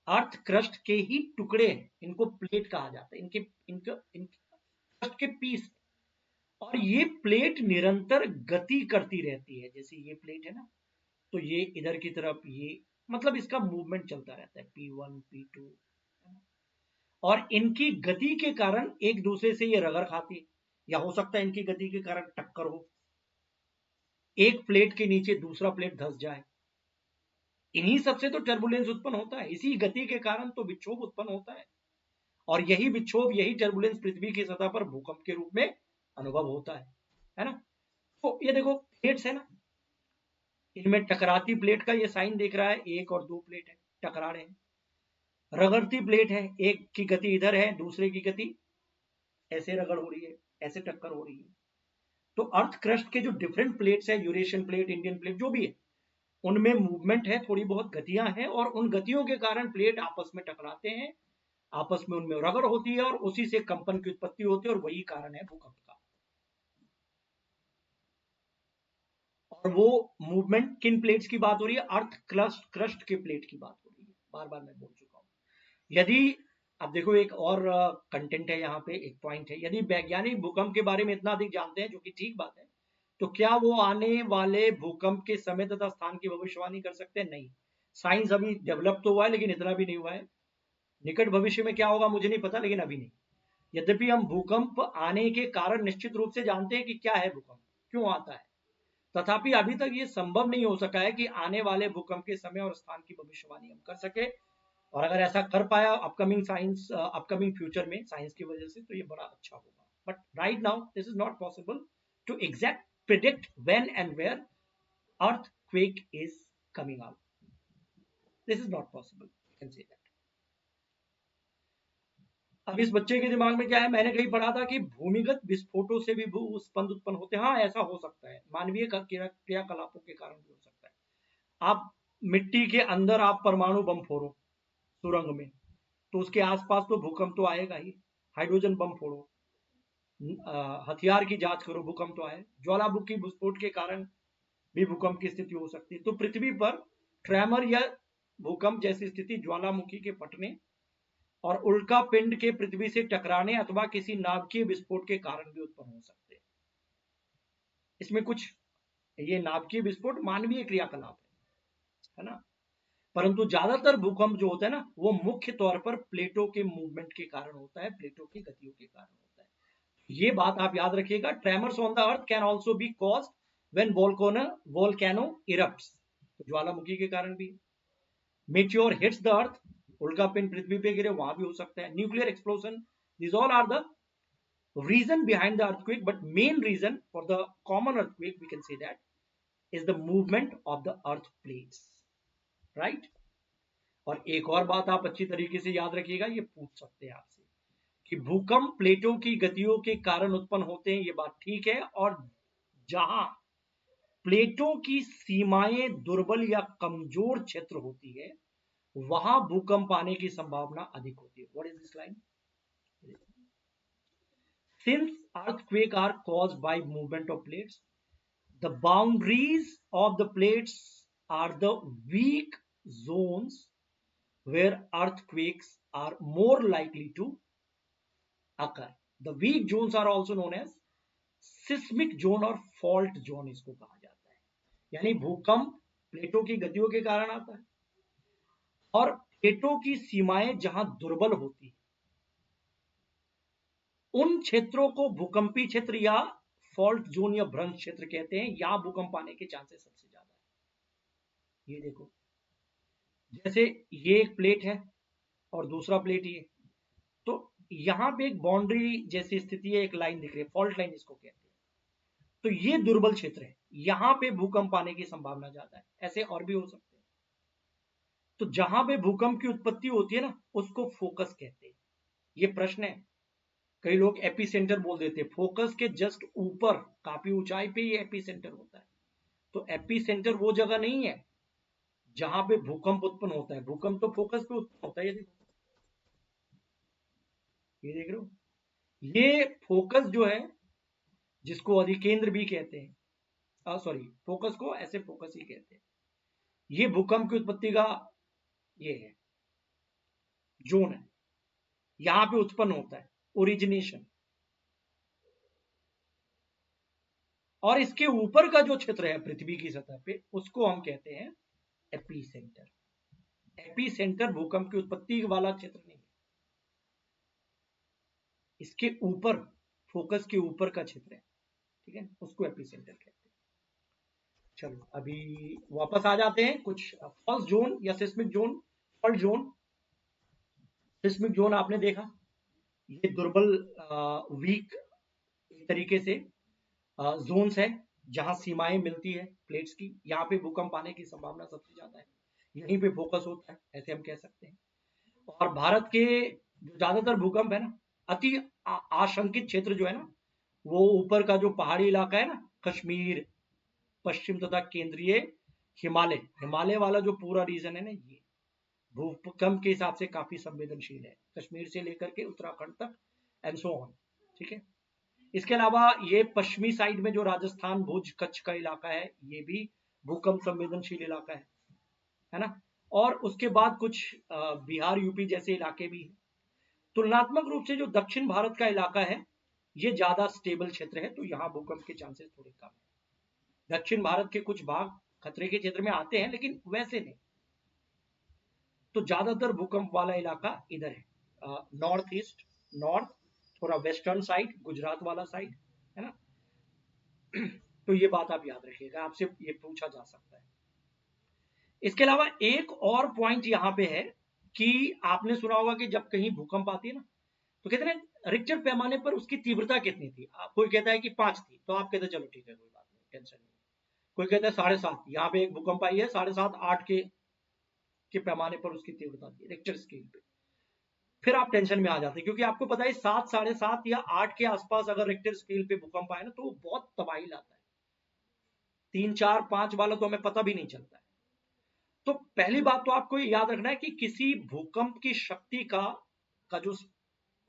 अर्थ क्रस्ट के ही टुकड़े हैं, इनको प्लेट कहा जाता है, इनके इनके क्रस्ट के पीस। और ये प्लेट निरंतर गति करती रहती है। जैसे ये प्लेट है ना, तो ये इधर की तरफ, ये मतलब इसका मूवमेंट चलता रहता है, P1 P2, और इनकी गति के कारण एक दूसरे से ये रगड़ खाती है, या हो सकता है इनकी गति के कारण टक्कर हो, एक प्लेट के नीचे दूसरा प्लेट धंस जाए। इन्हीं सबसे तो टर्बुलेंस उत्पन्न होता है, इसी गति के कारण तो विक्षोभ उत्पन्न होता है, और यही विक्षोभ, यही टर्बुलेंस पृथ्वी की सतह पर भूकंप के रूप में अनुभव होता है ना। तो ये देखो प्लेट्स है ना, इनमें टकराती प्लेट का ये साइन देख रहा है, एक और दो प्लेट है टकरा रहे हैं। रगड़ती प्लेट है, एक की गति इधर है, दूसरे की गति ऐसे रगड़ हो रही है, ऐसे टक्कर हो रही है। तो अर्थ क्रस्ट के जो डिफरेंट प्लेट्स है, यूरेशियन प्लेट, इंडियन प्लेट, जो भी है, उनमें मूवमेंट है, थोड़ी बहुत गतियां हैं, और उन गतियों के कारण प्लेट आपस में टकराते हैं, आपस में उनमें रगड़ होती है, और उसी से कंपन की उत्पत्ति होती है, और वही कारण है भूकंप का। और वो मूवमेंट किन प्लेट्स की बात हो रही है? अर्थ क्रस्ट के प्लेट की बात हो रही है, बार बार मैं बोल चुका हूं। यदि अब देखो एक और कंटेंट है यहाँ पे, एक पॉइंट है, यदि वैज्ञानिक भूकंप के बारे में इतना अधिक जानते हैं, जो कि ठीक बात है, तो क्या वो आने वाले भूकंप के समय तथा स्थान की भविष्यवाणी कर सकते हैं? नहीं। साइंस अभी डेवलप तो हुआ है, लेकिन इतना भी नहीं हुआ है। निकट भविष्य में क्या होगा मुझे नहीं पता, लेकिन अभी नहीं। यद्यपि हम भूकंप आने के कारण निश्चित रूप से जानते हैं कि क्या है भूकंप, क्यों आता है, तथापि अभी तक ये संभव नहीं हो सका है कि आने वाले भूकंप के समय और स्थान की भविष्यवाणी हम कर सके। और अगर ऐसा कर पाया अपकमिंग फ्यूचर में साइंस की वजह से, तो ये बड़ा अच्छा होगा। But right now this is not possible to exact predict when and where earthquake is coming out. This is not possible, you can say that. अब इस बच्चे के दिमाग में क्या है, मैंने कहीं पढ़ा था कि भूमिगत विस्फोटों से भी भूस्पंद उत्पन्न होते हैं। हाँ, ऐसा हो सकता है, मानवीय क्रियाकलापों के कारण भी हो सकता है। आप मिट्टी के अंदर आप परमाणु बम फोड़ो सुरंग में, तो उसके आसपास तो भूकंप तो आएगा ही। हाइड्रोजन बम फोड़ो, हथियार की जांच करो, भूकंप तो आए। ज्वालामुखी विस्फोट के कारण भी भूकंप की स्थिति हो सकती है। तो पृथ्वी पर ट्रेमर या भूकंप जैसी स्थिति ज्वालामुखी के फटने और उल्का पिंड के पृथ्वी से टकराने अथवा किसी नाभिकीय विस्फोट के कारण भी उत्पन्न हो सकते हैं। इसमें कुछ ये नाभिकीय विस्फोट मानवीय क्रियाकलाप है ना, परंतु ज्यादातर भूकंप जो होता है ना, वो मुख्य तौर पर प्लेटों के मूवमेंट के कारण होता है, प्लेटों की गतियों के कारण होता है। ये बात आप याद रखिएगा। Tremors on the earth can also be caused when volcano erupts, तो ज्वालामुखी के कारण भी। मीटियोर हिट्स द अर्थ, उल्का पिंड पृथ्वी पे गिरे, वहां भी हो सकता है। Nuclear explosion, this all are the reason behind the earthquake, but main reason for the common earthquake, we can say that, is the movement of the earth plates, right? और एक और बात आप अच्छी तरीके से याद रखिएगा, ये पूछ सकते हैं आपसे कि भूकंप प्लेटों की गतियों के कारण उत्पन्न होते हैं, ये बात ठीक है, और जहां प्लेटों की सीमाएं दुर्बल या कमजोर क्षेत्र होती है, वहां भूकंप आने की संभावना अधिक होती है। What is this line? Since earthquakes are caused by movement of plates, the boundaries of the plates are the weak zones where earthquakes are more likely to occur. The weak zones are also known as seismic zone और fault zone, इसको कहा जाता है। यानी भूकंप प्लेटों की गतियों के कारण आता है, और प्लेटों की सीमाएं जहां दुर्बल होती है, उन क्षेत्रों को भूकंपी क्षेत्र या फॉल्ट जोन या भ्रंश क्षेत्र कहते हैं। यहां भूकंप आने के चांसेस सबसे ज्यादा है। ये देखो, जैसे ये एक प्लेट है और दूसरा प्लेट ये, तो यहां पे एक बाउंड्री जैसी स्थिति है, एक लाइन दिख रही है, फॉल्ट लाइन इसको कहते हैं। तो ये दुर्बल क्षेत्र है, यहां पे भूकंप आने की संभावना ज्यादा है। ऐसे और भी हो सकते हैं। तो जहां पे भूकंप की उत्पत्ति होती है ना, उसको फोकस कहते हैं। ये प्रश्न है, कई लोग एपी सेंटर बोल देते हैं। फोकस के जस्ट ऊपर, काफी ऊंचाई पे ये एपी सेंटर होता है। तो एपी सेंटर वो जगह नहीं है जहां पे भूकंप उत्पन्न होता है। भूकंप तो फोकस पे उत्पन्न होता है। ये देखो, ये देख रहे हो, ये फोकस जो है, जिसको अधिकेंद्र भी कहते हैं, सॉरी, फोकस को ऐसे फोकस ही कहते हैं। ये भूकंप की उत्पत्ति का ये है, जोन है, यहां पे उत्पन्न होता है, ओरिजिनेशन। और इसके ऊपर का जो क्षेत्र है पृथ्वी की सतह पे, उसको हम कहते हैं एपी सेंटर। एपी सेंटर भूकंप की उत्पत्ति वाला क्षेत्र नहीं है, इसके ऊपर, फोकस के ऊपर का क्षेत्र है, ठीक है, उसको एपी सेंटर कहते हैं। चलो अभी वापस आ जाते हैं। कुछ फॉल्स जोन या seismic zone, fault zone. Seismic zone आपने देखा, ये दुर्बल, वीक तरीके से जोन्स है जहां सीमाएं मिलती है प्लेट्स की। यहाँ पे भूकंप आने की संभावना सबसे ज्यादा है, यहीं पे फोकस होता है, ऐसे हम कह सकते हैं। और भारत के जो ज्यादातर भूकंप है ना, अति आशंकित क्षेत्र जो है ना, वो ऊपर का जो पहाड़ी इलाका है ना, कश्मीर, पश्चिम तथा केंद्रीय हिमालय, हिमालय वाला जो पूरा रीजन है ना, ये भूकंप के हिसाब से काफी संवेदनशील है, कश्मीर से लेकर के उत्तराखंड तक एंड सो ऑन। ठीक है। इसके अलावा ये पश्चिमी साइड में जो राजस्थान, भुज, कच्छ का इलाका है, ये भी भूकंप संवेदनशील इलाका है ना। और उसके बाद कुछ बिहार, यूपी जैसे इलाके भी हैं। तुलनात्मक रूप से जो दक्षिण भारत का इलाका है, ये ज्यादा स्टेबल क्षेत्र है, तो यहाँ भूकंप के चांसेस थोड़े कम है। दक्षिण भारत के कुछ भाग खतरे के क्षेत्र में आते हैं, लेकिन वैसे नहीं। तो ज्यादातर भूकंप वाला इलाका इधर है, नॉर्थ ईस्ट, नॉर्थ, थोड़ा वेस्टर्न साइड, गुजरात वाला साइड, है ना। तो ये बात आप याद रखिएगा, आपसे ये पूछा जा सकता है। इसके अलावा एक और पॉइंट यहाँ पे है कि आपने सुना होगा कि जब कहीं भूकंप आती है ना, तो कहते हैं रिक्टर पैमाने पर उसकी तीव्रता कितनी थी। कोई कहता है कि 5 थी, तो आप कहते हैं चलो ठीक है, कोई बात नहीं, टेंशन नहीं। कोई कहता है 7.5, यहाँ पे एक भूकंप आई है 7.5, 8 के पैमाने पर उसकी तीव्रता थी रिक्टर स्केल पे। फिर आप टेंशन में आ जाते हैं, क्योंकि आपको पता है 7, 7.5 या 8 के आसपास अगर रिक्टर स्केल पे भूकंप आए ना, तो वो बहुत तबाही लाता है। 3, 4, 5 वाला तो हमें पता भी नहीं चलता है। तो पहली बात तो आपको याद रखना है कि किसी भूकंप की शक्ति का जो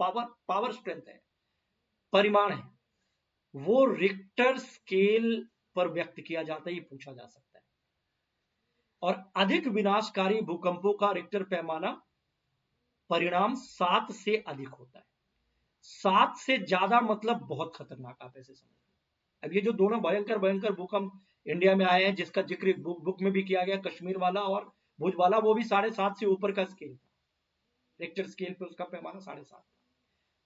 पावर स्ट्रेंथ है, परिमाण है, वो रिक्टर स्केल पर व्यक्त किया जाता है, ये पूछा जा सकता है। और अधिक विनाशकारी भूकंपों का रिक्टर पैमाना परिणाम 7 से अधिक होता है। 7 से ज्यादा मतलब बहुत खतरनाक, आप ऐसे समझिए। अब ये जो दोनों भयंकर भयंकर भूकंप इंडिया में आए हैं, जिसका जिक्र बुक में भी किया गया, कश्मीर वाला और भुज वाला, वो भी 7.5 से ऊपर का स्केल था, रिक्टर स्केल पे उसका पैमाना 7.5 था।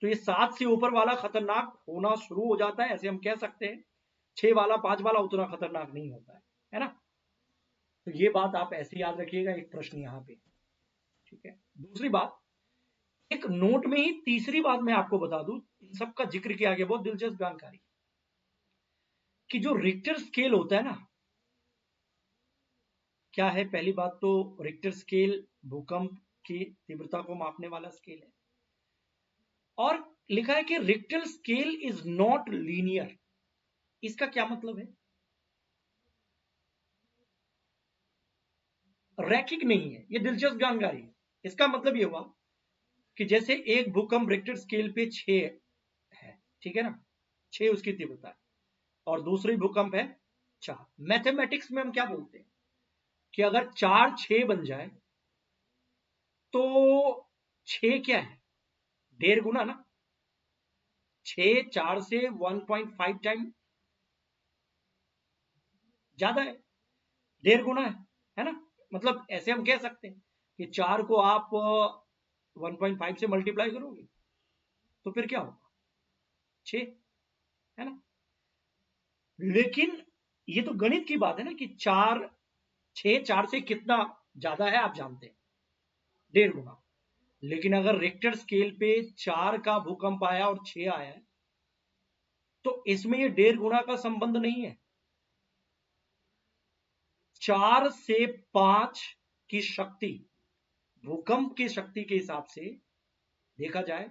तो ये 7 से ऊपर वाला खतरनाक होना शुरू हो जाता है, ऐसे हम कह सकते हैं। 6 वाला, 5 वाला उतना खतरनाक नहीं होता है ना। तो ये बात आप ऐसे याद रखिएगा, एक प्रश्न यहाँ पे। ठीक है। दूसरी बात, एक नोट में ही तीसरी बात मैं आपको बता दूं, इन सबका जिक्र किया गया, बहुत दिलचस्प जानकारी, कि जो रिक्टर स्केल होता है ना, क्या है। पहली बात तो रिक्टर स्केल भूकंप की तीव्रता को मापने वाला स्केल है, और लिखा है कि Richter scale is not linear. इसका क्या मतलब है? रैखिक नहीं है, ये दिलचस्प जानकारी है। इसका मतलब ये हुआ कि जैसे एक भूकंप रिक्टर स्केल पे 6 है, ठीक है ना, 6 उसकी तीव्रता है, और दूसरी भूकंप है 4। मैथमेटिक्स में हम क्या बोलते हैं कि अगर 4 6 बन जाए तो 6 क्या है, 1.5 गुना ना। 6 4 से 1.5 टाइम ज्यादा है, 1.5 गुना है ना। मतलब ऐसे हम कह सकते हैं कि 4 को आप 1.5 से मल्टीप्लाई करोगे तो फिर क्या होगा, 6, है ना। लेकिन ये तो गणित की बात है ना, कि 4 6 4 से कितना ज्यादा है आप जानते हैं, 1.5 गुना। लेकिन अगर रिक्टर स्केल पे 4 का भूकंप आया और 6 आया है, तो इसमें ये 1.5 गुना का संबंध नहीं है। 4 से 5 की शक्ति, भूकंप की शक्ति के हिसाब से देखा जाए,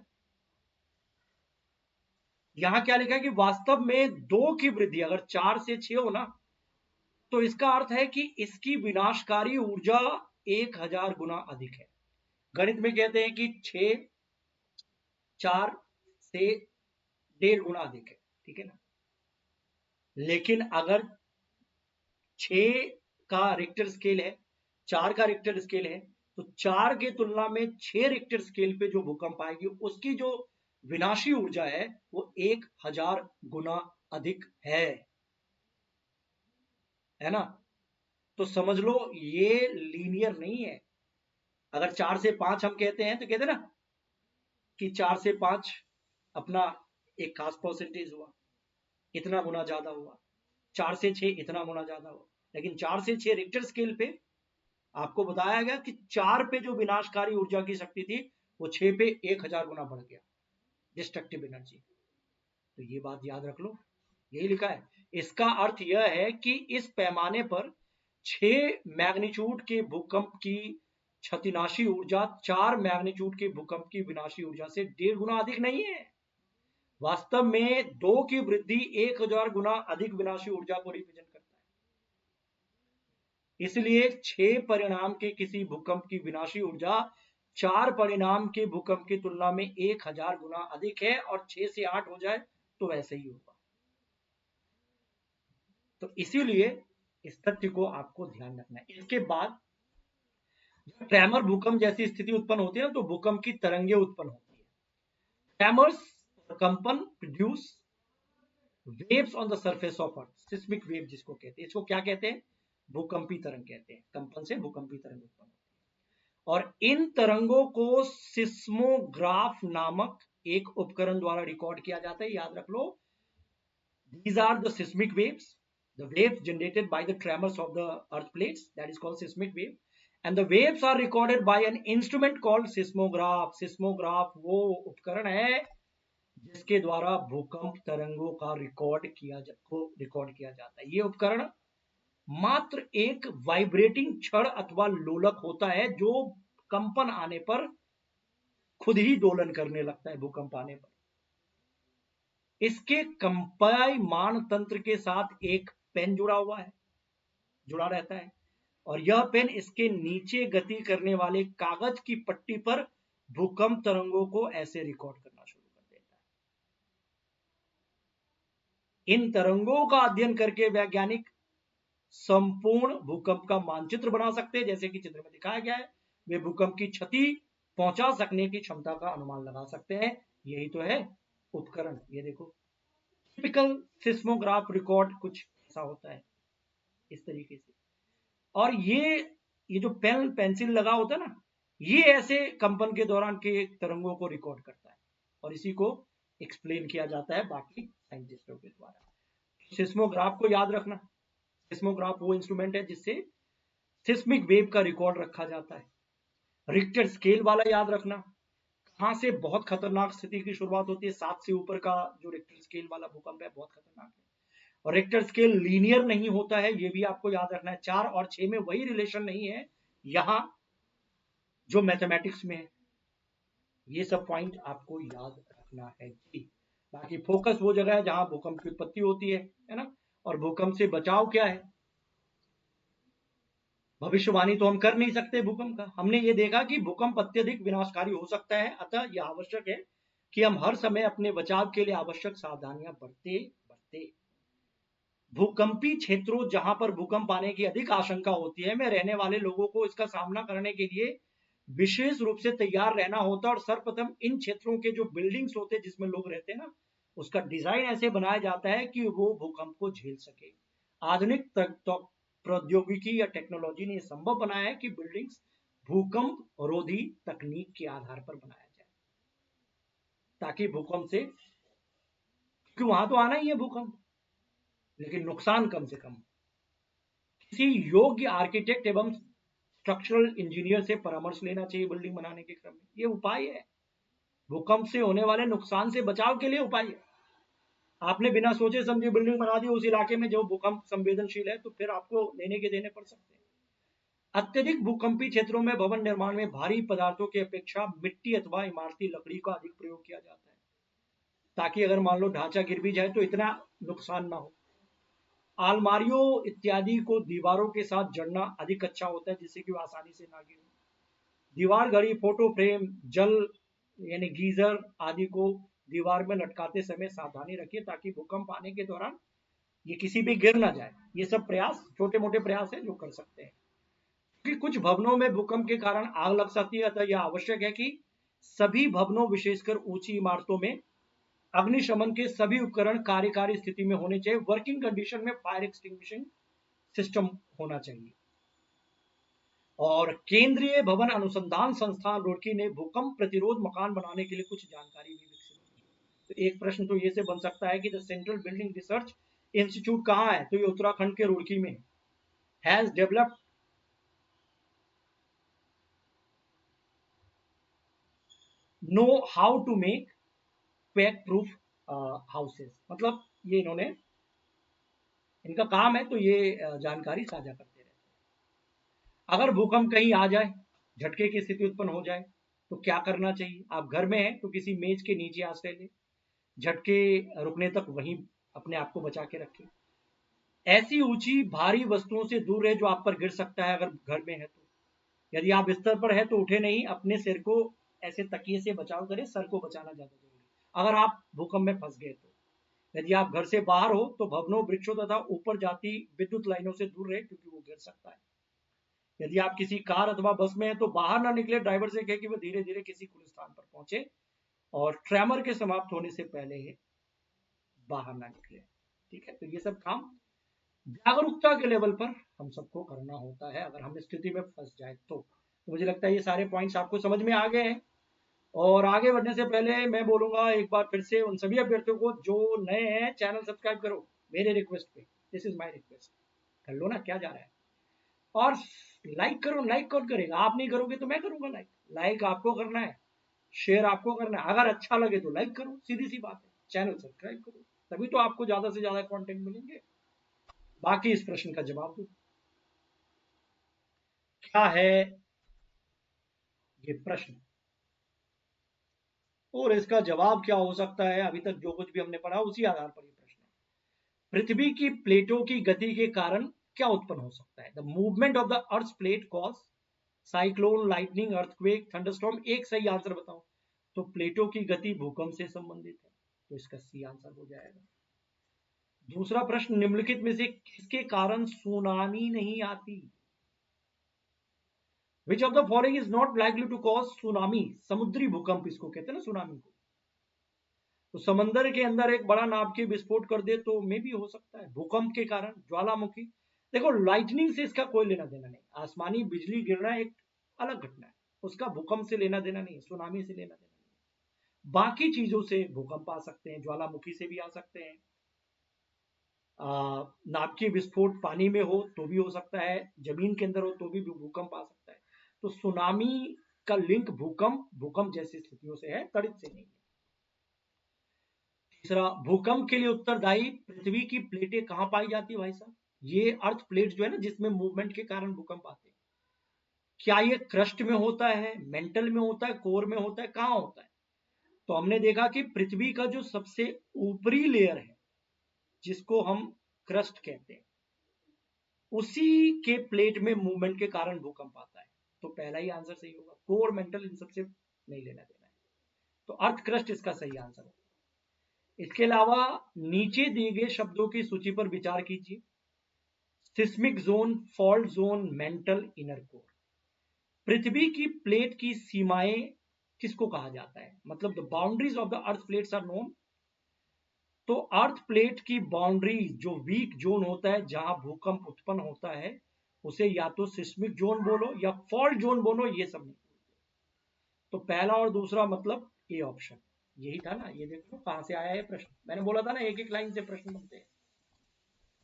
यहां क्या लिखा है कि वास्तव में 2 की वृद्धि अगर 4 से 6 हो ना, तो इसका अर्थ है कि इसकी विनाशकारी ऊर्जा 1000 गुना अधिक है। गणित में कहते हैं कि 6 4 से 1.5 गुना अधिक है, ठीक है ना। लेकिन अगर 6 का रिक्टर स्केल है, 4 का रिक्टर स्केल है, तो 4 के तुलना में 6 रिक्टर स्केल पे जो भूकंप आएगी, उसकी जो विनाशी ऊर्जा है वो 1000 गुना अधिक है ना। तो समझ लो ये लीनियर नहीं है। अगर 4 से 5 हम कहते हैं, तो कहते हैं ना कि 4 से 5 अपना एक खास परसेंटेज हुआ, इतना गुना ज्यादा हुआ। 4 से 6 इतना गुना ज्यादा हुआ। लेकिन 4 से 6 रिक्टर स्केल पे आपको बताया गया कि 4 पे जो विनाशकारी ऊर्जा की शक्ति थी वो 6 पे 1000 गुना बढ़ गया, डिस्ट्रक्टिव एनर्जी। तो ये बात याद रख लो, यही लिखा है। इसका अर्थ यह है कि इस पैमाने पर 6 मैग्नीट्यूड के भूकंप की क्षतिनाशी ऊर्जा 4 मैग्नीट्यूड के भूकंप की विनाशी ऊर्जा से 1.5 गुना अधिक नहीं है। वास्तव में 2 की वृद्धि 1000 गुना अधिक विनाशी ऊर्जा को रिप्रेजेंट करता है। इसलिए 6 परिणाम के किसी भूकंप की विनाशी ऊर्जा 4 परिणाम के भूकंप की तुलना में 1000 गुना अधिक है, और 6 से 8 हो जाए तो वैसे ही होगा। तो इसीलिए इस तथ्य को आपको ध्यान रखना है। इसके बाद जब ट्रेमर भूकंप जैसी स्थिति उत्पन्न होती है तो भूकंप की तरंगें उत्पन्न होती है। ट्रेमर्स कंपन produce waves on the surface of earth, seismic wave जिसको कहते हैं। इसको क्या कहते हैं? भूकंपी तरंग कहते हैं। कंपन से भूकंपी तरंग उत्पन्न होती है, और इन तरंगों को सिस्मोग्राफ नामक एक उपकरण द्वारा रिकॉर्ड किया जाता है। याद रख लो, these are the seismic waves, the waves generated by the tremors of the earth plates, that is called seismic wave, and the waves are recorded by an instrument called seismograph. seismograph वो उपकरण है जिसके द्वारा भूकंप तरंगों का record किया जाता है। ये उपकरण मात्र एक वाइब्रेटिंग छड़ अथवा लोलक होता है जो कंपन आने पर खुद ही दोलन करने लगता है। भूकंप आने पर इसके कंपायमान तंत्र के साथ एक पेन जुड़ा रहता है, और यह पेन इसके नीचे गति करने वाले कागज की पट्टी पर भूकंप तरंगों को ऐसे रिकॉर्ड करना शुरू कर देता है। इन तरंगों का अध्ययन करके वैज्ञानिक संपूर्ण भूकंप का मानचित्र बना सकते हैं, जैसे कि चित्र में दिखाया गया है। वे भूकंप की क्षति पहुंचा सकने की क्षमता का अनुमान लगा सकते हैं। यही तो है उपकरण। ये देखो, टिपिकल सिस्मोग्राफ रिकॉर्ड कुछ ऐसा होता है, इस तरीके से। और ये जो पेंसिल लगा होता है ना, ये ऐसे कंपन के दौरान के तरंगों को रिकॉर्ड करता है, और इसी को एक्सप्लेन किया जाता है बाकी साइंटिस्टों के द्वारा। सिस्मोग्राफ को याद रखना, सिस्मोग्राफ वो इंस्ट्रूमेंट है जिससे सिस्मिक वेव का रिकॉर्ड रखा जाता है। रिक्टर स्केल वाला याद रखना, कहां से बहुत खतरनाक स्थिति की शुरुआत होती है। 7 से ऊपर का जो रिक्टर स्केल वाला भूकंप है बहुत खतरनाक है। और रिक्टर स्केल लीनियर नहीं होता है, ये भी आपको याद रखना है। 4 और 6 में वही रिलेशन नहीं है यहां जो मैथमेटिक्स में है। ये सब पॉइंट आपको याद रखना है जी। बाकी फोकस वो जगह है जहां भूकंप की उत्पत्ति होती है ना। और भूकंप से बचाव क्या है? भविष्यवाणी तो हम कर नहीं सकते भूकंप का। हमने ये देखा कि भूकंप अत्यधिक विनाशकारी हो सकता है, अतः यह आवश्यक है कि हम हर समय अपने बचाव के लिए आवश्यक सावधानियां बरते। भूकंपी क्षेत्रों जहां पर भूकंप आने की अधिक आशंका होती है, में रहने वाले लोगों को इसका सामना करने के लिए विशेष रूप से तैयार रहना होता है। और सर्वप्रथम इन क्षेत्रों के जो बिल्डिंग्स होते हैं जिसमें लोग रहते हैं ना, उसका डिजाइन ऐसे बनाया जाता है कि वो भूकंप को झेल सके। आधुनिक प्रौद्योगिकी या टेक्नोलॉजी ने संभव बनाया है कि बिल्डिंग्स भूकंप रोधी तकनीक के आधार पर बनाया जाए, ताकि भूकंप से, क्योंकि वहां तो आना ही है भूकंप, लेकिन नुकसान कम से कम। किसी योग्य आर्किटेक्ट एवं स्ट्रक्चरल इंजीनियर से परामर्श लेना चाहिए बिल्डिंग बनाने के क्रम में। ये उपाय है, भूकंप से होने वाले नुकसान से बचाव के लिए उपाय है। आपने बिना सोचे समझे बिल्डिंग बना दी उस इलाके में जो भूकंप संवेदनशील है, तो फिर आपको लेने के देने पड़ सकते हैं। अत्यधिक भूकंपी क्षेत्रों में भवन निर्माण में भारी पदार्थों की अपेक्षा मिट्टी अथवा इमारती लकड़ी का अधिक प्रयोग किया जाता है, ताकि अगर मान लो ढांचा गिर भी जाए तो इतना नुकसान ना हो। अलमारियों इत्यादि को दीवारों के साथ जड़ना अधिक अच्छा होता है, जिससे कि वो आसानी से ना गिरे। दीवार घड़ी, फोटो फ्रेम, जल यानी गीजर आदि को दीवार में लटकाते समय सावधानी रखिए, ताकि भूकंप आने के दौरान ये किसी भी गिर ना जाए। ये सब प्रयास, छोटे मोटे प्रयास है जो कर सकते हैं। क्योंकि कुछ भवनों में भूकंप के कारण आग लग सकती है, अतः यह आवश्यक है कि सभी भवनों, विशेषकर ऊंची इमारतों में अग्निशमन के सभी उपकरण कार्यकारी स्थिति में होने चाहिए। वर्किंग कंडीशन में फायर एक्सटिंग्विशिंग सिस्टम होना चाहिए। और केंद्रीय भवन अनुसंधान संस्थान रुड़की ने भूकंप प्रतिरोध मकान बनाने के लिए कुछ जानकारी भी विकसित की। तो एक प्रश्न तो ये से बन सकता है कि the central building research institute कहाँ है? तो ये उत्तराखंड के रुड़की में है। Has developed know how to make quake proof houses. मतलब ये इन्होंने, इनका काम है तो ये जानकारी साझा करते रहते हैं। अगर भूकंप कहीं आ जाए, झटके की स्थिति उत्पन्न हो जाए, तो क्या करना चाहिए? आप घर में हैं तो किसी मेज के नीचे आश्रय लें, झटके रुकने तक वहीं अपने आप को बचा के रखें। ऐसी ऊंची भारी वस्तुओं से दूर रहे जो आप पर गिर सकता है अगर घर में है तो। यदि आप बिस्तर पर है तो उठे नहीं, अपने सिर को ऐसे तकिए से बचाव करें, सर को बचाना ज्यादा जरूरी है अगर आप भूकंप में फंस गए तो। यदि आप घर से बाहर हो तो भवनों, वृक्षों तथा ऊपर जाती विद्युत लाइनों से दूर रहे क्योंकि वो गिर सकता है। यदि आप किसी कार अथवा बस में हैं तो बाहर ना निकले, ड्राइवर से कहे कि वो धीरे धीरे किसी खुले स्थान पर पहुंचे और ट्रेमर के समाप्त होने से पहले ही बाहर ना निकले। ठीक है, तो ये सब काम जागरूकता के लेवल पर हम सबको करना होता है अगर हम इस स्थिति में फंस जाए तो मुझे लगता है ये सारे पॉइंट्स आपको समझ में आ गए हैं। और आगे बढ़ने से पहले मैं बोलूंगा एक बार फिर से उन सभी अभ्यर्थियों को जो नए हैं, चैनल सब्सक्राइब करो मेरे रिक्वेस्ट पे। दिस इज माय रिक्वेस्ट, कर लो ना, क्या जा रहा है। और लाइक करो। लाइक कौन करेगा? आप नहीं करोगे तो मैं करूंगा लाइक। लाइक आपको करना है, शेयर आपको करना है। अगर अच्छा लगे तो लाइक करो, सीधी सी बात है। चैनल सब्सक्राइब करो, तभी तो आपको ज्यादा से ज्यादा कंटेंट मिलेंगे। बाकी इस प्रश्न का जवाब दो, क्या है ये प्रश्न और इसका जवाब क्या हो सकता है? अभी तक जो कुछ भी हमने पढ़ा उसी आधार पर ये प्रश्न है। पृथ्वी की प्लेटों की गति के कारण क्या उत्पन्न हो सकता है? The movement of the earth plate cause cyclone, lightning, earthquake, thunderstorm. एक सही आंसर बताओ। तो प्लेटों की गति भूकंप से संबंधित है, तो इसका सी आंसर हो जाएगा। दूसरा प्रश्न, निम्नलिखित में से किसके कारण सुनामी नहीं आती? Which of the following is not likely to cause tsunami? समुद्री भूकंप इसको कहते हैं ना, सुनामी को। तो समंदर के अंदर एक बड़ा नाव के विस्फोट कर दे तो मे भी हो सकता है। भूकंप के कारण ज्वालामुखी, देखो लाइटनिंग से इसका कोई लेना देना नहीं। आसमानी बिजली गिरना एक अलग घटना है, उसका भूकंप से लेना देना नहीं, सुनामी से लेना देना नहीं। बाकी चीजों से भूकंप आ सकते हैं, ज्वालामुखी से भी आ सकते हैं। नाव के विस्फोट पानी में हो तो भी हो सकता है, जमीन के अंदर हो तो भी भूकंप आ सकता है। तो सुनामी का लिंक भूकंप जैसी स्थितियों से है, तड़ित से नहीं है। तीसरा, भूकंप के लिए उत्तरदायी पृथ्वी की प्लेटें कहां पाई जाती है भाई साहब? ये अर्थ प्लेट जो है ना, जिसमें मूवमेंट के कारण भूकंप आते हैं, क्या ये क्रस्ट में होता है, मेंटल में होता है, कोर में होता है, कहां होता है? तो हमने देखा कि पृथ्वी का जो सबसे ऊपरी लेयर है, जिसको हम क्रस्ट कहते हैं, उसी के प्लेट में मूवमेंट के कारण भूकंप आता है। तो पहला ही आंसर सही होगा। कोर, मेंटल, इन सबसे नहीं लेना देना है, तो अर्थ क्रस्ट इसका सही आंसर होगा। इसके अलावा नीचे दिए गए शब्दों की सूची पर विचार कीजिए। Seismic zone, fault zone, mantle, inner core. पृथ्वी की प्लेट की सीमाएं किसको कहा जाता है? मतलब the boundaries of the earth plates are known. तो अर्थ प्लेट की बाउंड्री, जो वीक जोन होता है जहां भूकंप उत्पन्न होता है, उसे या तो सिस्मिक जोन बोलो या फॉल्ट जोन बोलो, ये सब नहीं। तो पहला और दूसरा मतलब ए ऑप्शन यही था ना। ये देखो कहां से आया है प्रश्न, मैंने बोला था ना एक एक लाइन से प्रश्न बनते हैं।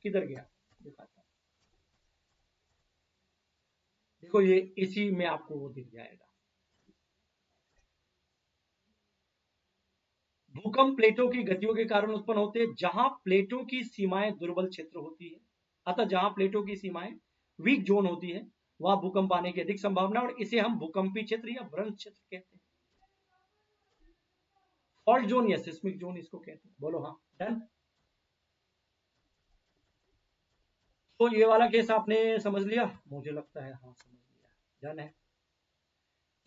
किधर गया दिखाता हूं, देखो ये इसी में आपको वो दिख जाएगा। भूकंप प्लेटों की गतियों के कारण उत्पन्न होते हैं जहां प्लेटों की सीमाएं दुर्बल क्षेत्र होती है। अतः जहां प्लेटों की सीमाएं वीक जोन होती है वहां भूकंप आने की अधिक संभावना, और इसे हम भूकंपी क्षेत्र या भ्रंश क्षेत्र कहते हैं। फॉल्ट जोन या सिस्मिक जोन इसको कहते हैं। बोलो हाँ, डन। तो ये वाला केस आपने समझ लिया, मुझे लगता है हाँ समझ लिया, डन है।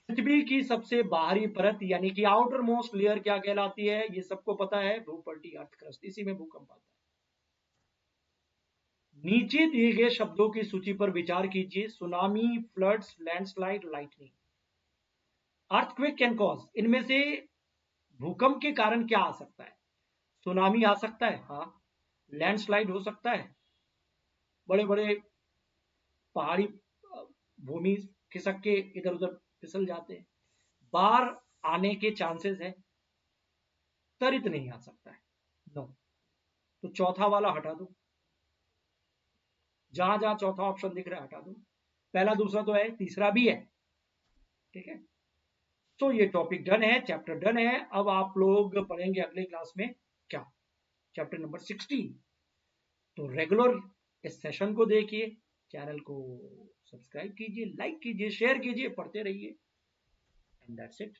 पृथ्वी की सबसे बाहरी परत यानी कि आउटर मोस्ट लेयर क्या कहलाती है? ये सबको पता है, भूपट्टी, अर्थ क्रस्ट, इसी में भूकंप आता है। नीचे दिए गए शब्दों की सूची पर विचार कीजिए। Tsunami, floods, landslide, lightning. Earthquake can cause, इनमें से भूकंप के कारण क्या आ सकता है? सुनामी आ सकता है, हाँ। लैंडस्लाइड हो सकता है, बड़े बड़े पहाड़ी भूमि खिसक के इधर उधर फिसल जाते हैं। बाढ़ आने के चांसेस है। त्वरित नहीं आ सकता है, नो। तो चौथा वाला हटा दो। जहां जहां चौथा ऑप्शन दिख रहा है हटा दो, पहला दूसरा तो है, तीसरा भी है, ठीक है। तो ये टॉपिक डन है, चैप्टर डन है। अब आप लोग पढ़ेंगे अगले क्लास में क्या, चैप्टर नंबर 16। तो रेगुलर इस सेशन को देखिए, चैनल को सब्सक्राइब कीजिए, लाइक कीजिए, शेयर कीजिए, पढ़ते रहिए, एंड दैट्स इट।